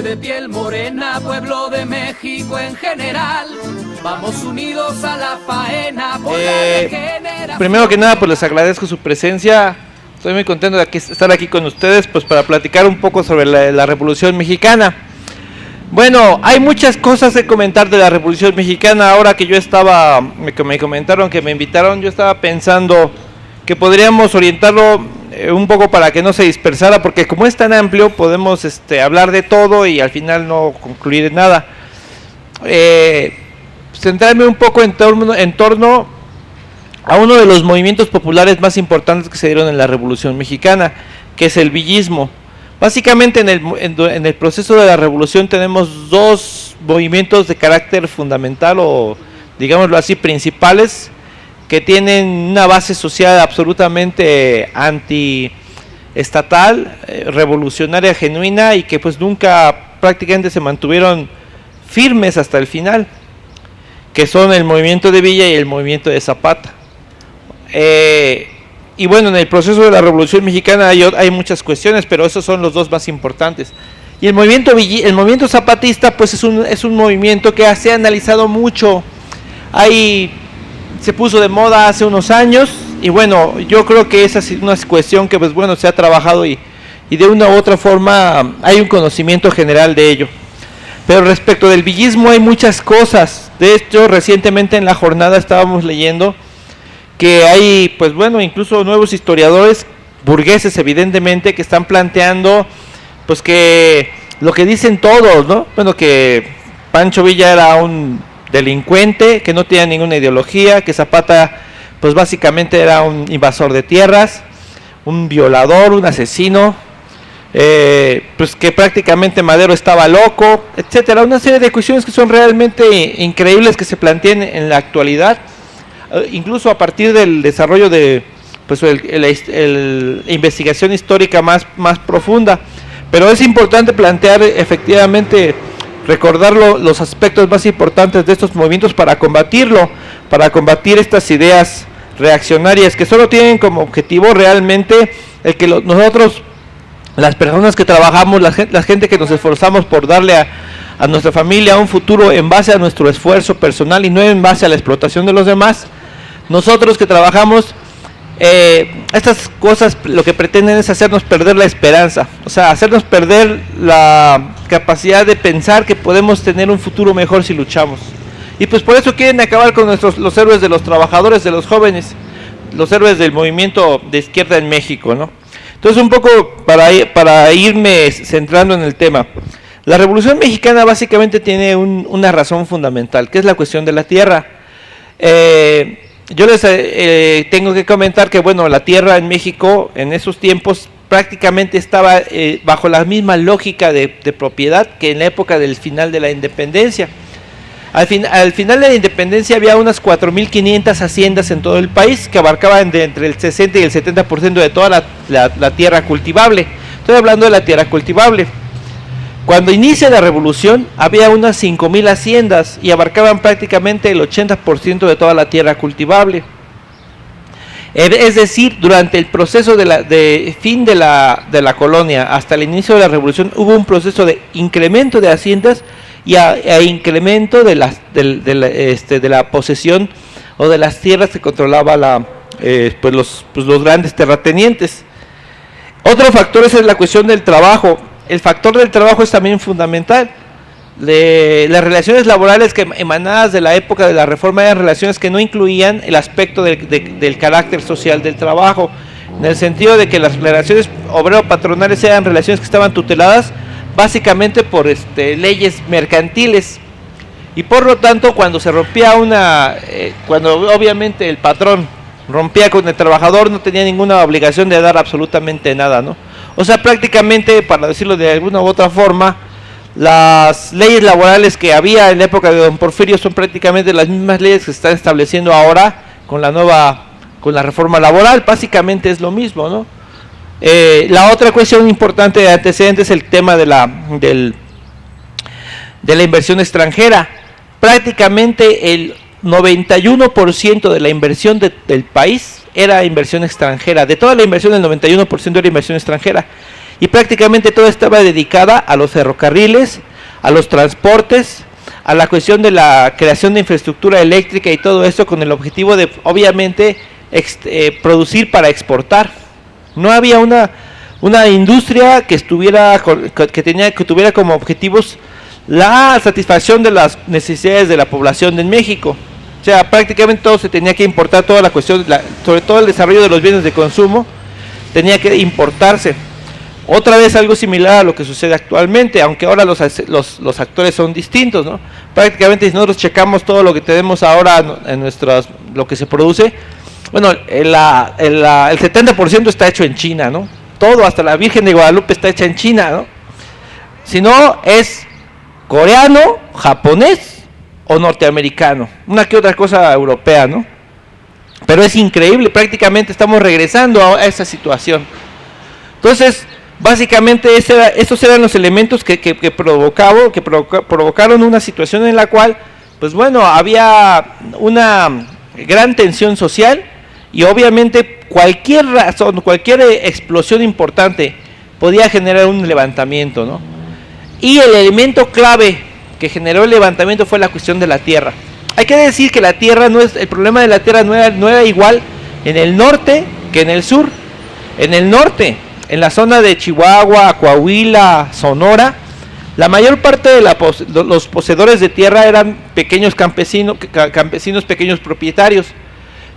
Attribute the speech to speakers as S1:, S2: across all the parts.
S1: de piel morena, pueblo de México en general, vamos unidos a la faena por la regeneración.
S2: Primero que nada, pues les agradezco su presencia. Estoy muy contento de estar aquí con ustedes, pues para platicar un poco sobre la Revolución Mexicana. Bueno, hay muchas cosas que comentar de la Revolución Mexicana. Ahora que yo estaba, me comentaron que me invitaron, yo estaba pensando que podríamos orientarlo un poco para que no se dispersara, porque como es tan amplio, podemos hablar de todo y al final no concluir en nada. Centrarme un poco en torno a uno de los movimientos populares más importantes que se dieron en la Revolución Mexicana, que es el villismo. Básicamente en el proceso de la revolución tenemos dos movimientos de carácter fundamental, o digámoslo así, principales, que tienen una base social absolutamente antiestatal, revolucionaria genuina, y que pues nunca prácticamente se mantuvieron firmes hasta el final, que son el movimiento de Villa y el movimiento de Zapata. Y bueno, en el proceso de la Revolución Mexicana hay muchas cuestiones, pero esos son los dos más importantes. Y el movimiento zapatista, pues es un movimiento que se ha analizado mucho. Se puso de moda hace unos años, y bueno, yo creo que esa es una cuestión que pues bueno, se ha trabajado y de una u otra forma hay un conocimiento general de ello. Pero respecto del villismo hay muchas cosas. De hecho, recientemente en la jornada estábamos leyendo que hay, pues bueno, incluso nuevos historiadores, burgueses evidentemente, que están planteando, pues que lo que dicen todos, ¿no? Bueno, que Pancho Villa era un delincuente, que no tenía ninguna ideología, que Zapata, pues básicamente era un invasor de tierras, un violador, un asesino, pues que prácticamente Madero estaba loco, etcétera. Una serie de cuestiones que son realmente increíbles que se plantean en la actualidad. Incluso a partir del desarrollo de pues la investigación histórica más profunda, pero es importante plantear efectivamente, recordar los aspectos más importantes de estos movimientos para combatir estas ideas reaccionarias que solo tienen como objetivo realmente el que nosotros, las personas que trabajamos, la gente que nos esforzamos por darle a nuestra familia un futuro en base a nuestro esfuerzo personal y no en base a la explotación de los demás. Nosotros que trabajamos, estas cosas lo que pretenden es hacernos perder la esperanza, o sea, hacernos perder la capacidad de pensar que podemos tener un futuro mejor si luchamos. Y pues por eso quieren acabar con los héroes de los trabajadores, de los jóvenes, los héroes del movimiento de izquierda en México, ¿no? Entonces, un poco para irme centrando en el tema, la Revolución Mexicana básicamente tiene una razón fundamental, que es la cuestión de la tierra. Yo les tengo que comentar que bueno, la tierra en México en esos tiempos prácticamente estaba bajo la misma lógica de propiedad que en la época del final de la independencia. Al final de la independencia había unas 4.500 haciendas en todo el país que abarcaban entre el 60 y el 70% de toda la tierra cultivable. Estoy hablando de la tierra cultivable. Cuando inicia la revolución había unas 5.000 haciendas y abarcaban prácticamente el 80% de toda la tierra cultivable. Es decir, durante el proceso de fin de la colonia hasta el inicio de la revolución hubo un proceso de incremento de haciendas y incremento de la posesión o de las tierras que controlaba los grandes terratenientes. Otro factor es la cuestión del trabajo. El factor del trabajo es también fundamental. Las relaciones laborales que emanadas de la época de la reforma eran relaciones que no incluían el aspecto del carácter social del trabajo, en el sentido de que las relaciones obrero-patronales eran relaciones que estaban tuteladas básicamente por leyes mercantiles, y por lo tanto cuando se rompía cuando obviamente el patrón rompía con el trabajador, no tenía ninguna obligación de dar absolutamente nada, ¿no? O sea, prácticamente, para decirlo de alguna u otra forma, las leyes laborales que había en la época de don Porfirio son prácticamente las mismas leyes que se están estableciendo ahora con la reforma laboral. Básicamente es lo mismo, ¿no? La otra cuestión importante de antecedentes es el tema de la inversión extranjera. Prácticamente el 91% de la inversión del país era inversión extranjera. De toda la inversión, el 91% era inversión extranjera. y prácticamente todo estaba dedicada a los ferrocarriles, a los transportes, a la cuestión de la creación de infraestructura eléctrica y todo eso con el objetivo de, obviamente, producir para exportar. No había una industria que tuviera como objetivos la satisfacción de las necesidades de la población de México. O sea, prácticamente todo se tenía que importar, toda la cuestión, sobre todo el desarrollo de los bienes de consumo, tenía que importarse. Otra vez algo similar a lo que sucede actualmente, aunque ahora los actores son distintos, ¿no? Prácticamente si nosotros checamos todo lo que tenemos ahora en lo que se produce, bueno, el 70% está hecho en China, ¿no? Todo, hasta la Virgen de Guadalupe está hecha en China, ¿no? Si no, es coreano, japonés o norteamericano, una que otra cosa europea, ¿no? Pero es increíble, prácticamente estamos regresando a esa situación. Entonces, básicamente esos eran los elementos que provocaron una situación en la cual, pues bueno, había una gran tensión social y obviamente cualquier razón, cualquier explosión importante podía generar un levantamiento, ¿no? Y el elemento clave que generó el levantamiento fue la cuestión de la tierra. Hay que decir que el problema de la tierra no era igual en el norte que en el sur. En el norte, en la zona de Chihuahua, Coahuila, Sonora, la mayor parte de los poseedores de tierra eran pequeños campesinos, pequeños propietarios.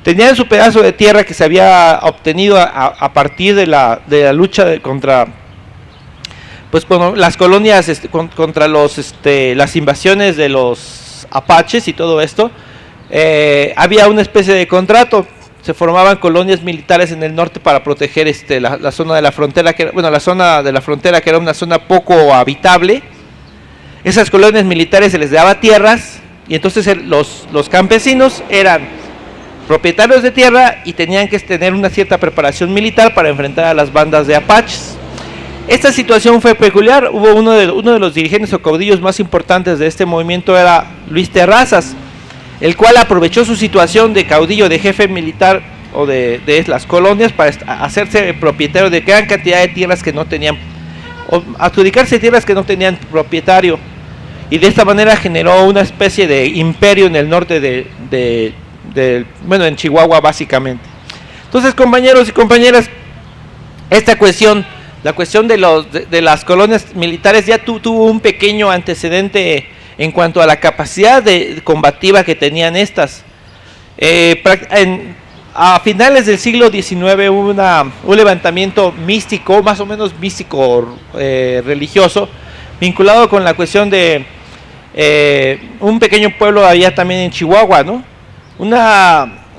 S2: Tenían su pedazo de tierra que se había obtenido a partir de la lucha contra, pues, bueno, las colonias, contra las invasiones de los apaches y todo esto. Había una especie de contrato. Se formaban colonias militares en el norte para proteger la zona de la frontera, la zona de la frontera que era una zona poco habitable. Esas colonias militares se les daba tierras y entonces los campesinos eran propietarios de tierra y tenían que tener una cierta preparación militar para enfrentar a las bandas de apaches. Esta situación fue peculiar. Hubo uno de los dirigentes o caudillos más importantes de este movimiento, era Luis Terrazas, el cual aprovechó su situación de caudillo, de jefe militar o de las colonias para hacerse propietario de gran cantidad de tierras que no tenían, o adjudicarse tierras que no tenían propietario, y de esta manera generó una especie de imperio en el norte en Chihuahua básicamente. Entonces, compañeros y compañeras, esta cuestión, la cuestión de las colonias militares ya tuvo un pequeño antecedente en cuanto a la capacidad combativa que tenían estas. A finales del siglo XIX hubo un levantamiento místico, más o menos místico, religioso, vinculado con la cuestión de un pequeño pueblo había también en Chihuahua, ¿no?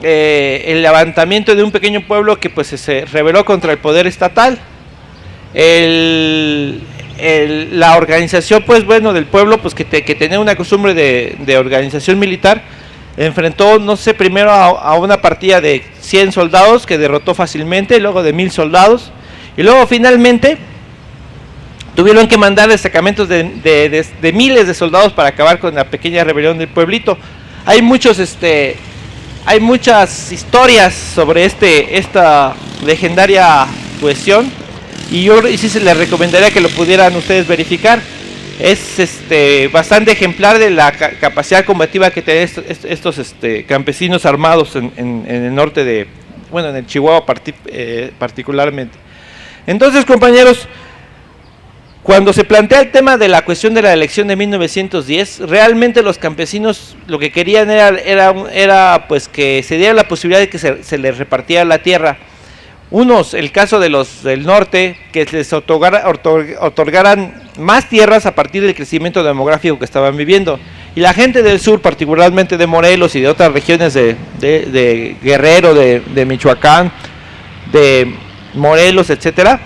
S2: El levantamiento de un pequeño pueblo que pues se rebeló contra el poder estatal. La organización, pues bueno, del pueblo, pues que tenía una costumbre de organización militar, enfrentó, no sé, primero a una partida de 100 soldados que derrotó fácilmente, luego de 1000 soldados, y luego finalmente tuvieron que mandar destacamentos de miles de soldados para acabar con la pequeña rebelión del pueblito. Hay muchas historias sobre esta legendaria cuestión, y yo sí se les recomendaría que lo pudieran ustedes verificar. Es bastante ejemplar de la capacidad combativa que tienen estos campesinos armados en el norte en el Chihuahua particularmente. Entonces, compañeros, cuando se plantea el tema de la cuestión de la elección de 1910, realmente los campesinos lo que querían era pues que se diera la posibilidad de que se les repartiera la tierra. Unos, el caso de los del norte, que les otorgaran más tierras a partir del crecimiento demográfico que estaban viviendo. Y la gente del sur, particularmente de Morelos y de otras regiones de Guerrero, de Michoacán, de Morelos, etcétera,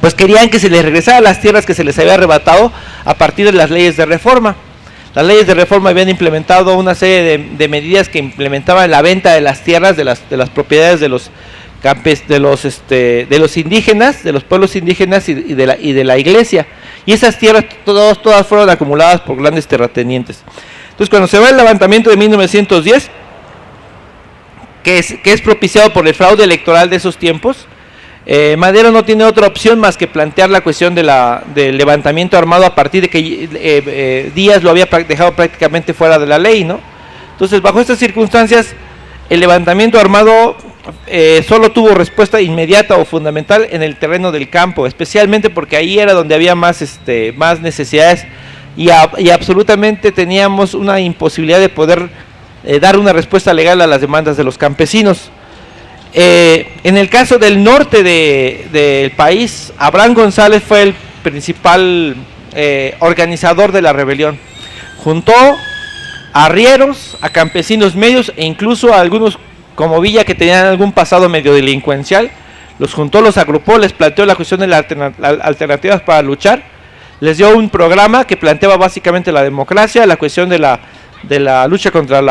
S2: pues querían que se les regresaran las tierras que se les había arrebatado a partir de las leyes de reforma. Las leyes de reforma habían implementado una serie de medidas que implementaban la venta de las tierras, de las propiedades de los indígenas, de los pueblos indígenas y de la iglesia, y esas tierras todas fueron acumuladas por grandes terratenientes. Entonces, cuando se va el levantamiento de 1910, que es propiciado por el fraude electoral de esos tiempos, Madero no tiene otra opción más que plantear la cuestión del levantamiento armado a partir de que Díaz lo había dejado prácticamente fuera de la ley, ¿no? Entonces, bajo estas circunstancias, el levantamiento armado solo tuvo respuesta inmediata o fundamental en el terreno del campo, especialmente porque ahí era donde había más necesidades y absolutamente teníamos una imposibilidad de poder dar una respuesta legal a las demandas de los campesinos. En el caso del norte del país, Abraham González fue el principal organizador de la rebelión. Juntó a arrieros, a campesinos medios e incluso a algunos como Villa que tenían algún pasado medio delincuencial. Los juntó, los agrupó, les planteó la cuestión de las alternativas para luchar. Les dio un programa que planteaba básicamente la democracia, la cuestión de la lucha contra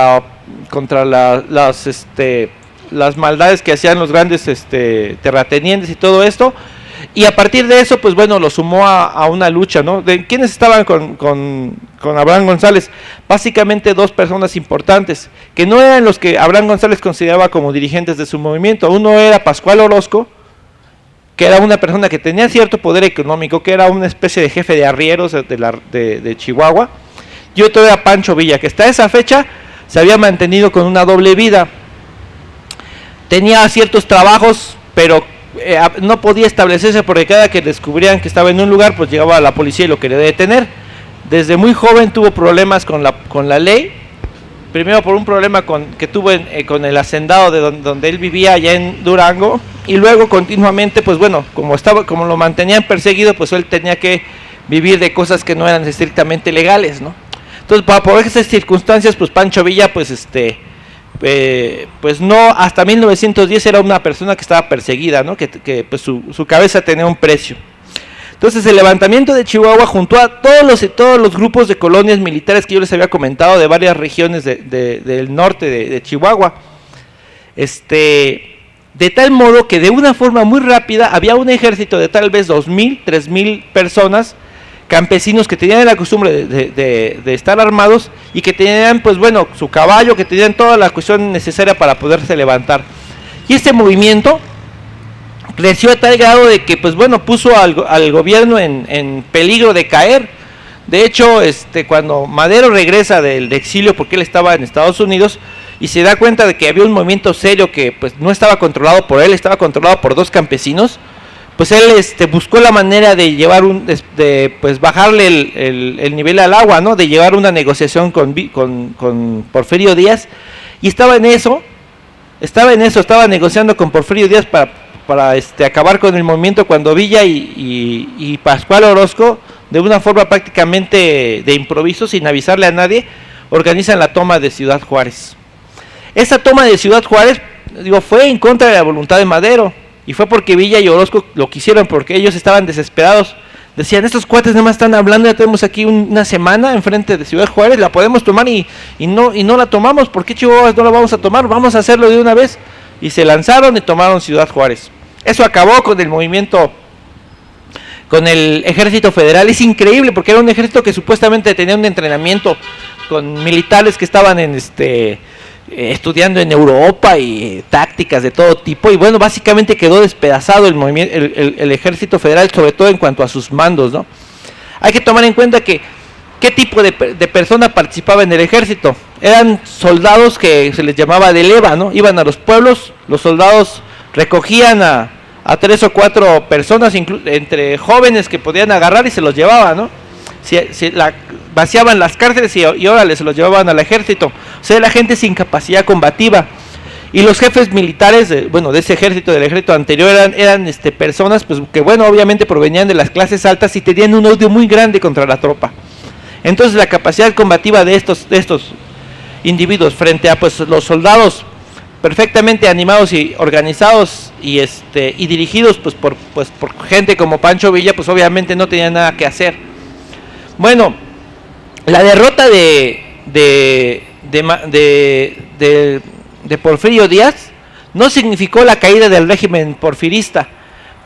S2: las maldades que hacían los grandes terratenientes y todo esto, y a partir de eso, pues bueno, lo sumó a una lucha, ¿no? ¿De quiénes estaban con Abraham González? Básicamente dos personas importantes, que no eran los que Abraham González consideraba como dirigentes de su movimiento. Uno era Pascual Orozco, que era una persona que tenía cierto poder económico, que era una especie de jefe de arrieros de Chihuahua, y otro era Pancho Villa, que hasta esa fecha se había mantenido con una doble vida. Tenía ciertos trabajos, pero no podía establecerse porque cada que descubrían que estaba en un lugar, pues llegaba la policía y lo quería detener. Desde muy joven tuvo problemas con la ley. Primero por un problema que tuvo con el hacendado de donde él vivía allá en Durango, y luego continuamente, pues bueno, como lo mantenían perseguido, pues él tenía que vivir de cosas que no eran estrictamente legales, ¿no? Entonces, por esas circunstancias, pues Pancho Villa, pues pues no, hasta 1910 era una persona que estaba perseguida, ¿no? Que pues su cabeza tenía un precio. Entonces el levantamiento de Chihuahua juntó a todos los grupos de colonias militares que yo les había comentado de varias regiones del norte de Chihuahua, de tal modo que de una forma muy rápida había un ejército de tal vez 2,000, 3,000 personas, campesinos que tenían la costumbre de estar armados y que tenían, pues bueno, su caballo, que tenían toda la cuestión necesaria para poderse levantar. Y este movimiento creció a tal grado de que, pues bueno, puso al gobierno en peligro de caer. De hecho, cuando Madero regresa del exilio, porque él estaba en Estados Unidos, y se da cuenta de que había un movimiento serio que pues no estaba controlado por él, estaba controlado por dos campesinos, pues él buscó la manera de llevar pues bajarle el nivel al agua, ¿no? De llevar una negociación con Porfirio Díaz, y estaba negociando con Porfirio Díaz para acabar con el movimiento, cuando Villa y Pascual Orozco, de una forma prácticamente de improviso, sin avisarle a nadie, organizan la toma de Ciudad Juárez. Esa toma de Ciudad Juárez, fue en contra de la voluntad de Madero, y fue porque Villa y Orozco lo quisieron, porque ellos estaban desesperados. Decían, estos cuates nada más están hablando, ya tenemos aquí una semana enfrente de Ciudad Juárez, la podemos tomar y no la tomamos. ¿Por qué Chihuahua no la vamos a tomar? Vamos a hacerlo de una vez. Y se lanzaron y tomaron Ciudad Juárez. Eso acabó con el movimiento, con el ejército federal. Es increíble porque era un ejército que supuestamente tenía un entrenamiento con militares que estaban estudiando en Europa y tácticas de todo tipo, y bueno, básicamente quedó despedazado el ejército federal, sobre todo en cuanto a sus mandos, ¿no? Hay que tomar en cuenta que qué tipo de persona participaba en el ejército. Eran soldados que se les llamaba de leva, ¿no? Iban a los pueblos, los soldados recogían a 3 o 4 personas, entre jóvenes que podían agarrar, y se los llevaban, ¿no? Vaciaban las cárceles y órale, se los llevaban al ejército. O sea, la gente sin capacidad combativa. Y los jefes militares, de ese ejército, del ejército anterior, eran personas, pues que bueno, obviamente provenían de las clases altas y tenían un odio muy grande contra la tropa. Entonces la capacidad combativa de estos individuos frente a pues los soldados perfectamente animados y organizados y dirigidos pues por gente como Pancho Villa, pues obviamente no tenían nada que hacer. Bueno, la derrota de Porfirio Díaz no significó la caída del régimen porfirista,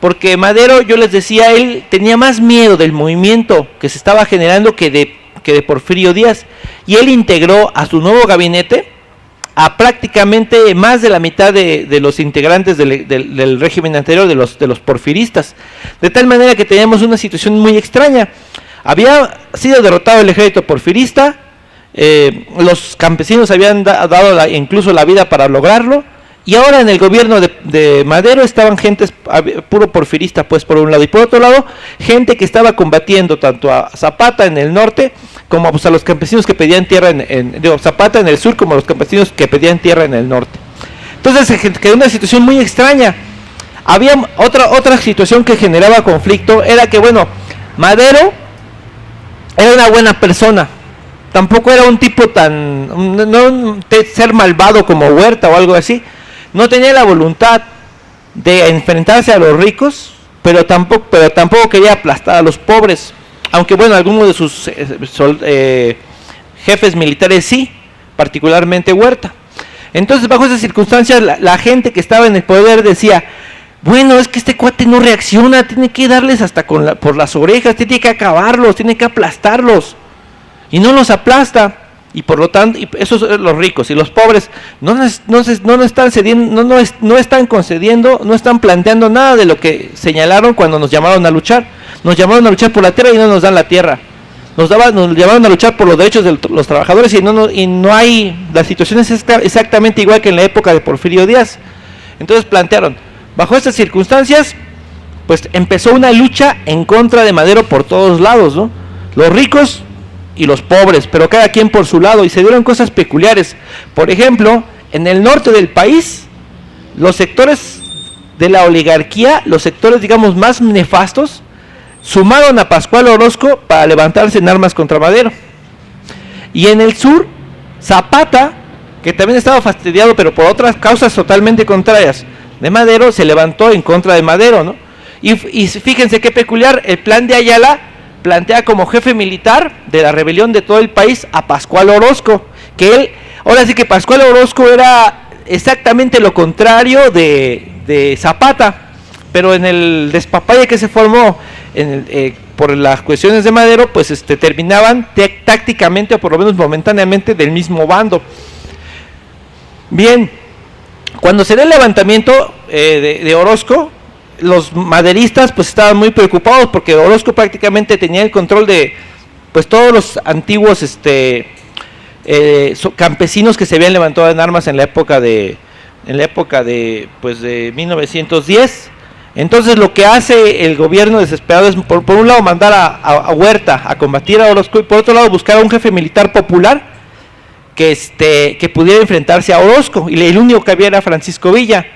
S2: porque Madero, yo les decía, él tenía más miedo del movimiento que se estaba generando que de Porfirio Díaz, y él integró a su nuevo gabinete a prácticamente más de la mitad de los integrantes del régimen anterior, de los porfiristas, de tal manera que teníamos una situación muy extraña. Había sido derrotado el ejército porfirista, los campesinos habían dado incluso la vida para lograrlo, y ahora en el gobierno de Madero estaban gentes puro porfirista, pues por un lado, y por otro lado gente que estaba combatiendo tanto a Zapata en el norte como pues, a los campesinos que pedían tierra Zapata en el sur, como a los campesinos que pedían tierra en el norte. Entonces se quedó una situación muy extraña. Había otra situación que generaba conflicto, era que bueno, Madero era una buena persona, tampoco era un tipo no ser malvado como Huerta o algo así. No tenía la voluntad de enfrentarse a los ricos, pero tampoco quería aplastar a los pobres. Aunque bueno, algunos de sus jefes militares sí, particularmente Huerta. Entonces, bajo esas circunstancias, la gente que estaba en el poder decía, bueno, es que este cuate no reacciona, tiene que darles hasta por las orejas, tiene que acabarlos, tiene que aplastarlos. Y no los aplasta. Y por lo tanto, esos son los ricos, y los pobres no están cediendo, no están concediendo, no están planteando nada de lo que señalaron cuando nos llamaron a luchar. Nos llamaron a luchar por la tierra y no nos dan la tierra. Nos llamaron a luchar por los derechos de los trabajadores y no hay, la situación es exactamente igual que en la época de Porfirio Díaz. Entonces plantearon, bajo estas circunstancias, pues empezó una lucha en contra de Madero por todos lados, ¿no? Los ricos y los pobres, pero cada quien por su lado, y se dieron cosas peculiares. Por ejemplo, en el norte del país, los sectores de la oligarquía, los sectores digamos más nefastos, sumaron a Pascual Orozco para levantarse en armas contra Madero. Y en el sur, Zapata, que también estaba fastidiado, pero por otras causas totalmente contrarias de Madero, se levantó en contra de Madero, ¿no? Y fíjense qué peculiar, el plan de Ayala plantea como jefe militar de la rebelión de todo el país a Pascual Orozco, ahora sí que Pascual Orozco era exactamente lo contrario de Zapata, pero en el despapalle que se formó por las cuestiones de Madero, pues terminaban tácticamente o por lo menos momentáneamente del mismo bando. Bien, cuando se da el levantamiento de Orozco, los maderistas pues estaban muy preocupados porque Orozco prácticamente tenía el control de pues todos los antiguos campesinos que se habían levantado en armas en la época de 1910. Entonces lo que hace el gobierno desesperado es por un lado mandar a Huerta a combatir a Orozco y por otro lado buscar a un jefe militar popular que pudiera enfrentarse a Orozco, y el único que había era Francisco Villa.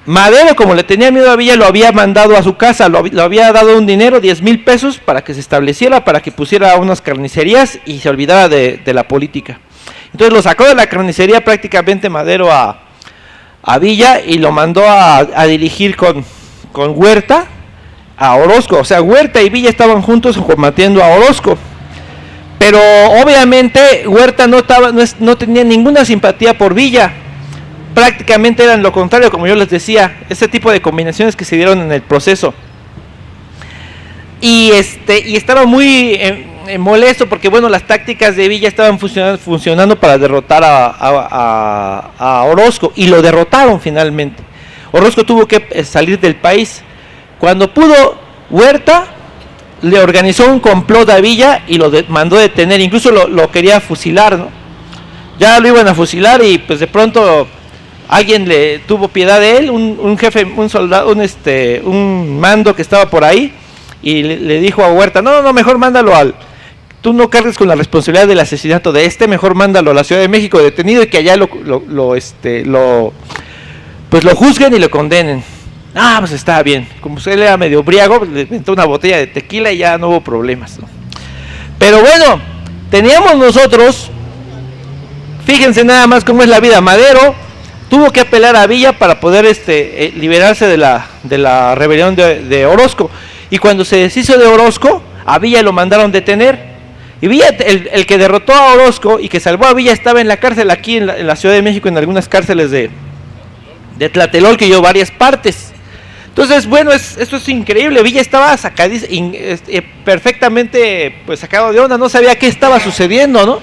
S2: Madero, como le tenía miedo a Villa, lo había mandado a su casa, lo había dado un dinero, 10,000 pesos, para que se estableciera, para que pusiera unas carnicerías y se olvidara de la política. Entonces lo sacó de la carnicería prácticamente Madero a Villa y lo mandó a dirigir con Huerta a Orozco. O sea, Huerta y Villa estaban juntos combatiendo a Orozco. Pero obviamente Huerta no tenía ninguna simpatía por Villa. Prácticamente eran lo contrario, como yo les decía, ese tipo de combinaciones que se dieron en el proceso. Y estaba muy molesto porque bueno, las tácticas de Villa estaban funcionando para derrotar a Orozco, y lo derrotaron finalmente. Orozco tuvo que salir del país. Cuando pudo, Huerta le organizó un complot a Villa y lo mandó detener, incluso lo quería fusilar, ¿no? Ya lo iban a fusilar y pues de pronto alguien le tuvo piedad de él, un jefe, un soldado, un mando que estaba por ahí, y le dijo a Huerta, no, mejor mándalo tú no cargues con la responsabilidad del asesinato de mejor mándalo a la Ciudad de México detenido y que allá lo juzguen y lo condenen. Pues está bien. Como él era medio briago, le inventó una botella de tequila y ya no hubo problemas, ¿no? Pero bueno, teníamos nosotros, fíjense nada más cómo es la vida. Madero tuvo que apelar a Villa para poder liberarse de la rebelión de Orozco, y cuando se deshizo de Orozco, a Villa lo mandaron detener. Y Villa, el que derrotó a Orozco y que salvó a Villa, estaba en la cárcel aquí en la Ciudad de México, en algunas cárceles de Tlatelolco y varias partes. Entonces, bueno, esto es increíble. Villa estaba perfectamente pues sacado de onda, no sabía qué estaba sucediendo, ¿no?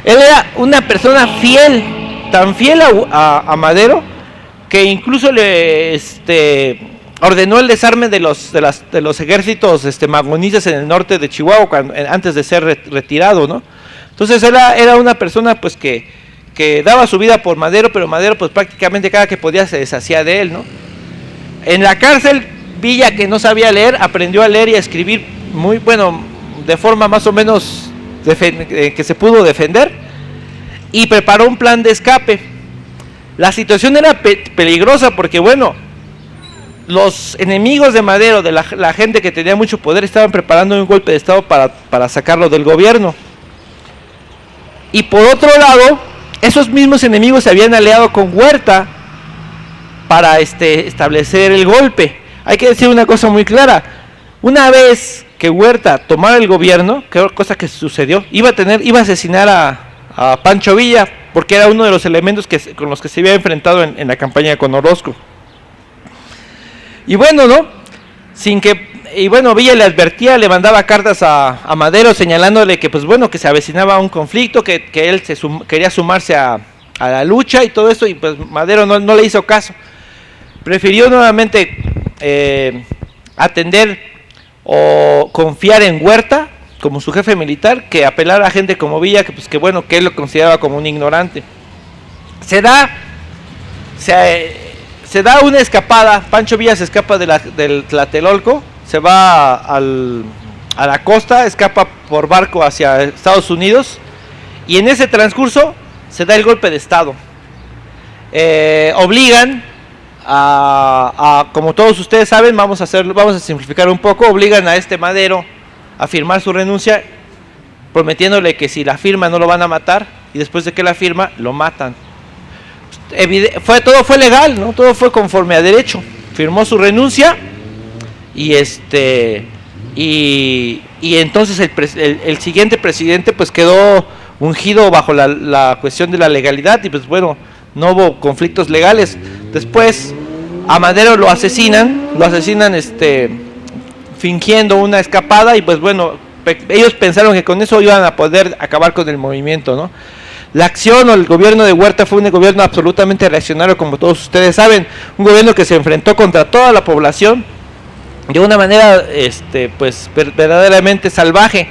S2: Él era una persona fiel, tan fiel a Madero, que incluso le ordenó el desarme de los ejércitos magonistas en el norte de Chihuahua antes de ser retirado, ¿no? Entonces era una persona pues que daba su vida por Madero, pero Madero pues prácticamente cada que podía se deshacía de él, ¿no? En la cárcel, Villa, que no sabía leer, aprendió a leer y a escribir muy bueno, de forma más o menos que se pudo defender, y preparó un plan de escape. La situación era peligrosa porque, bueno, los enemigos de Madero, de la gente que tenía mucho poder, estaban preparando un golpe de estado para sacarlo del gobierno. Y por otro lado, esos mismos enemigos se habían aliado con Huerta para establecer el golpe. Hay que decir una cosa muy clara: una vez que Huerta tomara el gobierno, que cosa que sucedió, iba a asesinar a Pancho Villa, porque era uno de los elementos con los que se había enfrentado en la campaña con Orozco. Y bueno, ¿no? Villa le advertía, le mandaba cartas a Madero señalándole que, pues bueno, que se avecinaba un conflicto, que él quería sumarse a la lucha y todo esto, y pues Madero no le hizo caso. Prefirió nuevamente atender o confiar en Huerta como su jefe militar, que apelar a gente como Villa, que él lo consideraba como un ignorante. Se da una escapada. Pancho Villa se escapa del Tlatelolco, se va a la costa, escapa por barco hacia Estados Unidos, y en ese transcurso se da el golpe de estado. Obligan como todos ustedes saben, vamos a simplificar un poco, obligan a Madero a firmar su renuncia, prometiéndole que si la firma no lo van a matar, y después de que la firma lo matan. Todo fue legal, ¿no? Todo fue conforme a derecho. Firmó su renuncia y entonces el siguiente presidente pues quedó ungido bajo la cuestión de la legalidad, y pues bueno, no hubo conflictos legales. Después a Madero lo asesinan fingiendo una escapada, y pues bueno, ellos pensaron que con eso iban a poder acabar con el movimiento, ¿no? La acción o el gobierno de Huerta fue un gobierno absolutamente reaccionario, como todos ustedes saben, un gobierno que se enfrentó contra toda la población de una manera pues verdaderamente salvaje.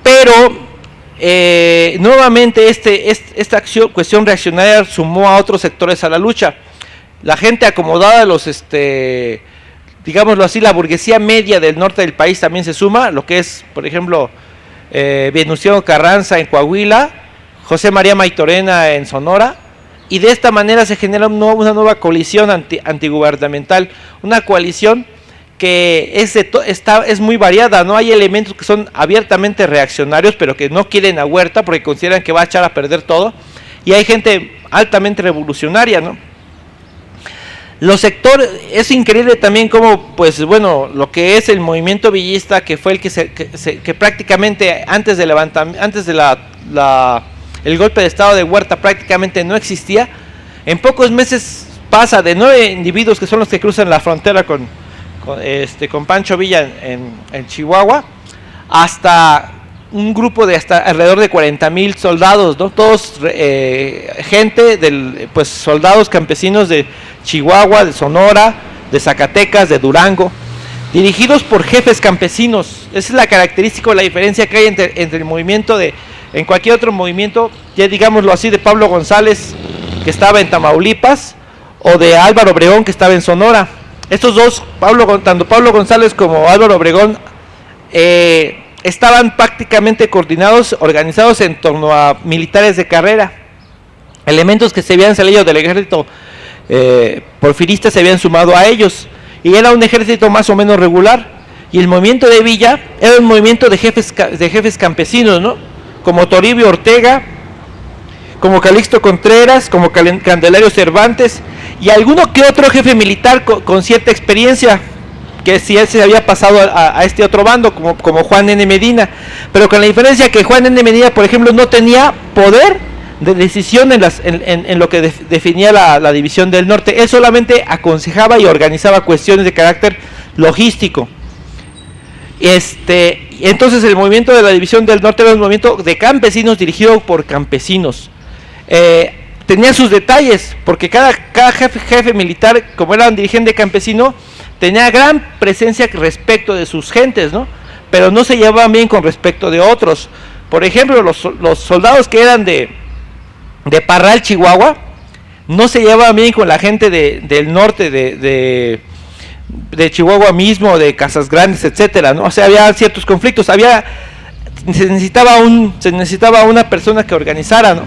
S2: Pero nuevamente esta cuestión reaccionaria sumó a otros sectores a la lucha. La gente acomodada, digámoslo así, la burguesía media del norte del país también se suma, lo que es, por ejemplo, Venustiano Carranza en Coahuila, José María Maytorena en Sonora, y de esta manera se genera una nueva coalición antigubernamental, una coalición que es muy variada, ¿no? Hay elementos que son abiertamente reaccionarios, pero que no quieren a Huerta porque consideran que va a echar a perder todo, y hay gente altamente revolucionaria, ¿no? Los sectores, es increíble también cómo, pues bueno, lo que es el movimiento villista, que fue el que prácticamente antes del el golpe de estado de Huerta prácticamente no existía. En pocos meses pasa de 9 individuos, que son los que cruzan la frontera con Pancho Villa en Chihuahua, hasta un grupo de hasta alrededor de 40,000 soldados, ¿no? Todos soldados campesinos de Chihuahua, de Sonora, de Zacatecas, de Durango, dirigidos por jefes campesinos. Esa es la característica o la diferencia que hay entre el movimiento en cualquier otro movimiento, ya digámoslo así, de Pablo González, que estaba en Tamaulipas, o de Álvaro Obregón, que estaba en Sonora. Estos dos, tanto Pablo González como Álvaro Obregón, estaban prácticamente coordinados, organizados en torno a militares de carrera. Elementos que se habían salido del ejército porfirista se habían sumado a ellos, y era un ejército más o menos regular. Y el movimiento de Villa era un movimiento de jefes campesinos, ¿no? Como Toribio Ortega, como Calixto Contreras, como Candelario Cervantes, y alguno que otro jefe militar con cierta experiencia, que si él se había pasado a este otro bando, como Juan N. Medina, pero con la diferencia que Juan N. Medina, por ejemplo, no tenía poder de decisión en lo que definía la división del norte. Él solamente aconsejaba y organizaba cuestiones de carácter logístico. Entonces el movimiento de la División del Norte era un movimiento de campesinos dirigido por campesinos. Tenía sus detalles, porque cada jefe militar, como era un dirigente campesino, tenía gran presencia respecto de sus gentes, ¿no? Pero no se llevaban bien con respecto de otros. Por ejemplo, los soldados que eran de Parral, Chihuahua, no se llevaban bien con la gente del norte de Chihuahua mismo, de Casas Grandes, etcétera, ¿no? O sea, había ciertos conflictos, se necesitaba una persona que organizara, ¿no?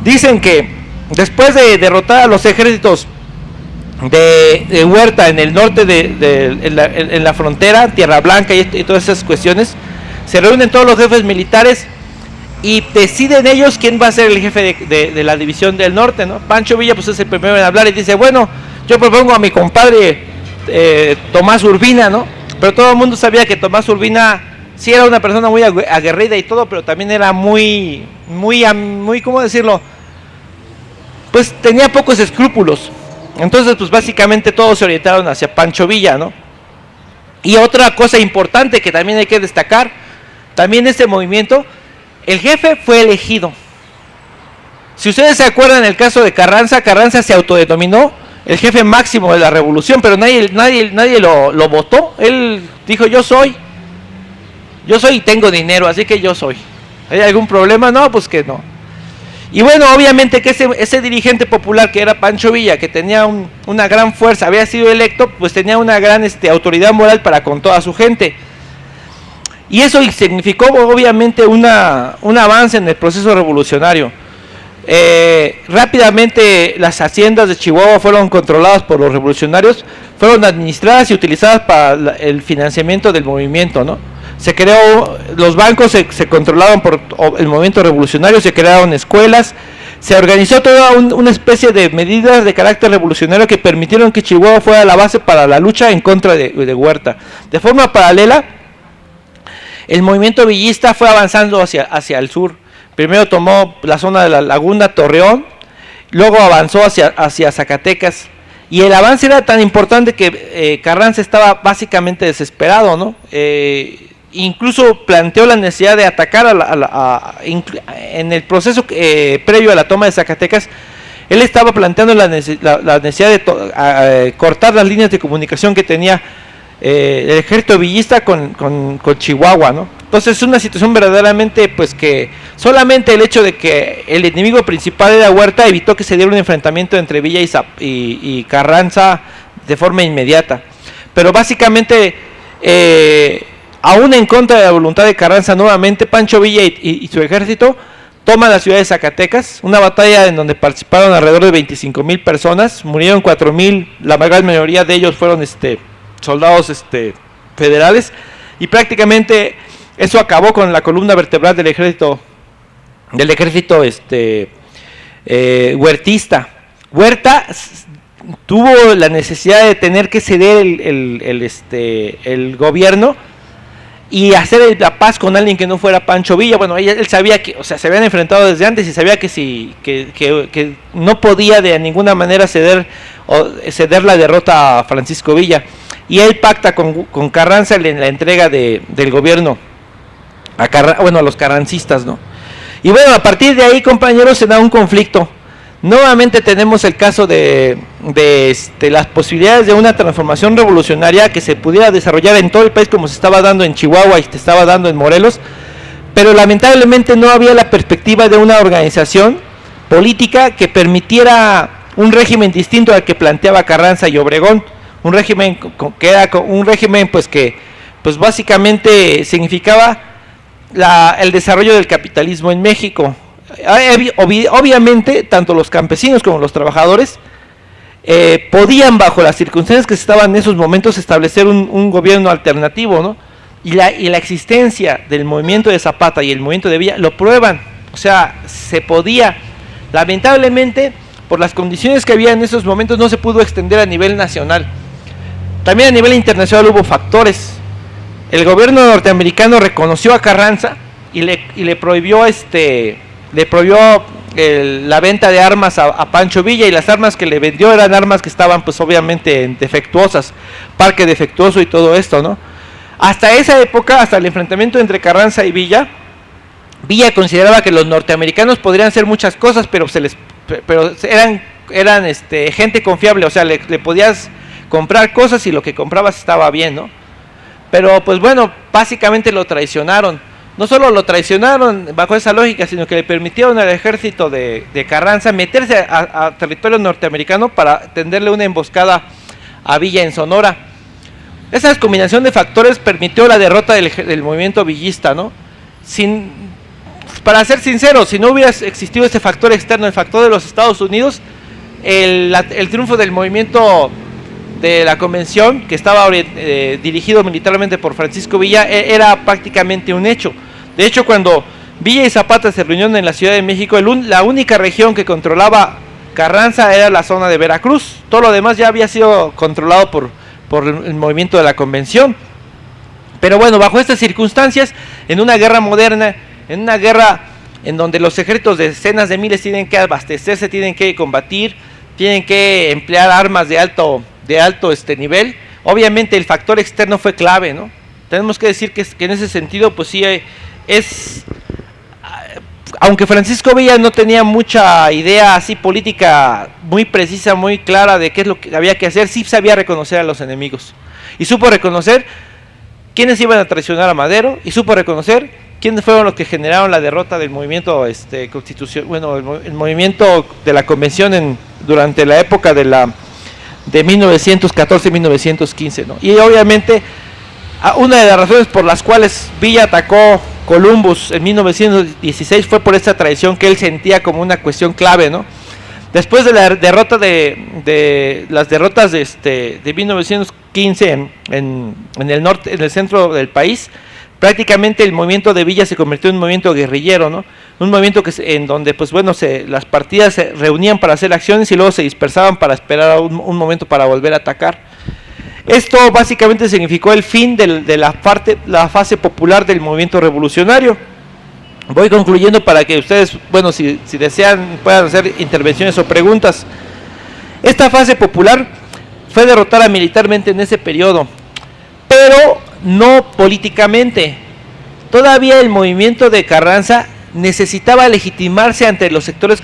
S2: Dicen que después de derrotar a los ejércitos de Huerta en el norte en la frontera, Tierra Blanca y todas esas cuestiones, se reúnen todos los jefes militares y deciden ellos quién va a ser el jefe de la División del Norte, ¿no? Pancho Villa pues es el primero en hablar y dice, bueno, yo propongo a mi compadre Tomás Urbina, ¿no? Pero todo el mundo sabía que Tomás Urbina sí era una persona muy aguerrida y todo, pero también era muy, ¿cómo decirlo? Pues tenía pocos escrúpulos. Entonces, pues básicamente todos se orientaron hacia Pancho Villa, ¿no? Y otra cosa importante que también hay que destacar, también este movimiento, el jefe fue elegido. Si ustedes se acuerdan el caso de Carranza, Carranza se autodenominó el jefe máximo de la revolución, pero nadie lo votó. Él dijo, yo soy y tengo dinero, así que yo soy. ¿Hay algún problema? No, pues que no. Y bueno, obviamente que ese dirigente popular que era Pancho Villa, que tenía una gran fuerza, había sido electo, pues tenía una gran autoridad moral para con toda su gente. Y eso significó obviamente un avance en el proceso revolucionario. Rápidamente las haciendas de Chihuahua fueron controladas por los revolucionarios, fueron administradas y utilizadas para el financiamiento del movimiento, ¿no? Los bancos se controlaban por el movimiento revolucionario, se crearon escuelas, se organizó toda una especie de medidas de carácter revolucionario que permitieron que Chihuahua fuera la base para la lucha en contra de Huerta. De forma paralela, el movimiento villista fue avanzando hacia el sur. Primero tomó la zona de la Laguna, Torreón, luego avanzó hacia Zacatecas. Y el avance era tan importante que Carranza estaba básicamente desesperado, ¿no? Incluso planteó la necesidad de atacar en el proceso previo a la toma de Zacatecas. Él estaba planteando la necesidad de cortar las líneas de comunicación que tenía el ejército villista con Chihuahua, ¿no? Entonces es una situación verdaderamente, pues que solamente el hecho de que el enemigo principal era Huerta evitó que se diera un enfrentamiento entre Villa y Carranza de forma inmediata. Pero básicamente, aún en contra de la voluntad de Carranza, nuevamente Pancho Villa y su ejército toman la ciudad de Zacatecas, una batalla en donde participaron alrededor de 25,000 personas, murieron 4,000, la gran mayoría de ellos fueron soldados federales, y prácticamente eso acabó con la columna vertebral del ejército huertista. Huerta tuvo la necesidad de tener que ceder el gobierno y hacer la paz con alguien que no fuera Pancho Villa. Bueno, él sabía que, o sea, se habían enfrentado desde antes y sabía que no podía de ninguna manera ceder la derrota a Francisco Villa. Y él pacta con Carranza en la entrega del gobierno a los carrancistas, ¿no? Y bueno, a partir de ahí, compañeros, se da un conflicto. Nuevamente tenemos el caso de las posibilidades de una transformación revolucionaria que se pudiera desarrollar en todo el país, como se estaba dando en Chihuahua y se estaba dando en Morelos, pero lamentablemente no había la perspectiva de una organización política que permitiera un régimen distinto al que planteaba Carranza y Obregón, un régimen que era un régimen que básicamente significaba el desarrollo del capitalismo en México. Obviamente tanto los campesinos como los trabajadores podían, bajo las circunstancias que se estaban en esos momentos, establecer un gobierno alternativo, ¿no? Y la existencia del movimiento de Zapata y el movimiento de Villa lo prueban. O sea, se podía. Lamentablemente, por las condiciones que había en esos momentos, no se pudo extender a nivel nacional. También a nivel internacional hubo factores. El gobierno norteamericano reconoció a Carranza y le prohibió la venta de armas a Pancho Villa, y las armas que le vendió eran armas que estaban obviamente defectuosas, parque defectuoso y todo esto, ¿no? Hasta esa época, hasta el enfrentamiento entre Carranza y Villa, Villa consideraba que los norteamericanos podrían hacer muchas cosas, pero eran gente confiable, o sea, le podías comprar cosas y lo que comprabas estaba bien, ¿no? Pero pues bueno, básicamente lo traicionaron. No solo lo traicionaron bajo esa lógica, sino que le permitieron al ejército de Carranza meterse a territorio norteamericano para tenderle una emboscada a Villa en Sonora. Esa combinación de factores permitió la derrota del movimiento villista, ¿no? Para ser sincero, si no hubiera existido ese factor externo, el factor de los Estados Unidos, el triunfo del movimiento de la convención, que estaba dirigido militarmente por Francisco Villa, era prácticamente un hecho. De hecho, cuando Villa y Zapata se reunieron en la Ciudad de México, la única región que controlaba Carranza era la zona de Veracruz. Todo lo demás ya había sido controlado por el movimiento de la convención. Pero bueno, bajo estas circunstancias, en una guerra moderna, en una guerra en donde los ejércitos de decenas de miles tienen que abastecerse, tienen que combatir, tienen que emplear armas de alto nivel, obviamente el factor externo fue clave, ¿no? Tenemos que decir que en ese sentido, pues sí, aunque Francisco Villa no tenía mucha idea así política muy precisa, muy clara de qué es lo que había que hacer, sí sabía reconocer a los enemigos, y supo reconocer quiénes iban a traicionar a Madero, y supo reconocer quiénes fueron los que generaron la derrota del movimiento el movimiento de la convención durante la época de 1914-1915, ¿no? Y obviamente una de las razones por las cuales Villa atacó Columbus en 1916 fue por esta traición que él sentía como una cuestión clave, ¿no? Después de la derrota las derrotas de 1915 en el norte, en el centro del país, prácticamente el movimiento de Villa se convirtió en un movimiento guerrillero, ¿no? Un movimiento en donde, pues bueno, las partidas se reunían para hacer acciones y luego se dispersaban para esperar un momento para volver a atacar. Esto básicamente significó el fin de la fase popular del movimiento revolucionario. Voy concluyendo para que ustedes, bueno, si desean, puedan hacer intervenciones o preguntas. Esta fase popular fue derrotada militarmente en ese periodo, pero no políticamente. Todavía el movimiento de Carranza necesitaba legitimarse ante los sectores,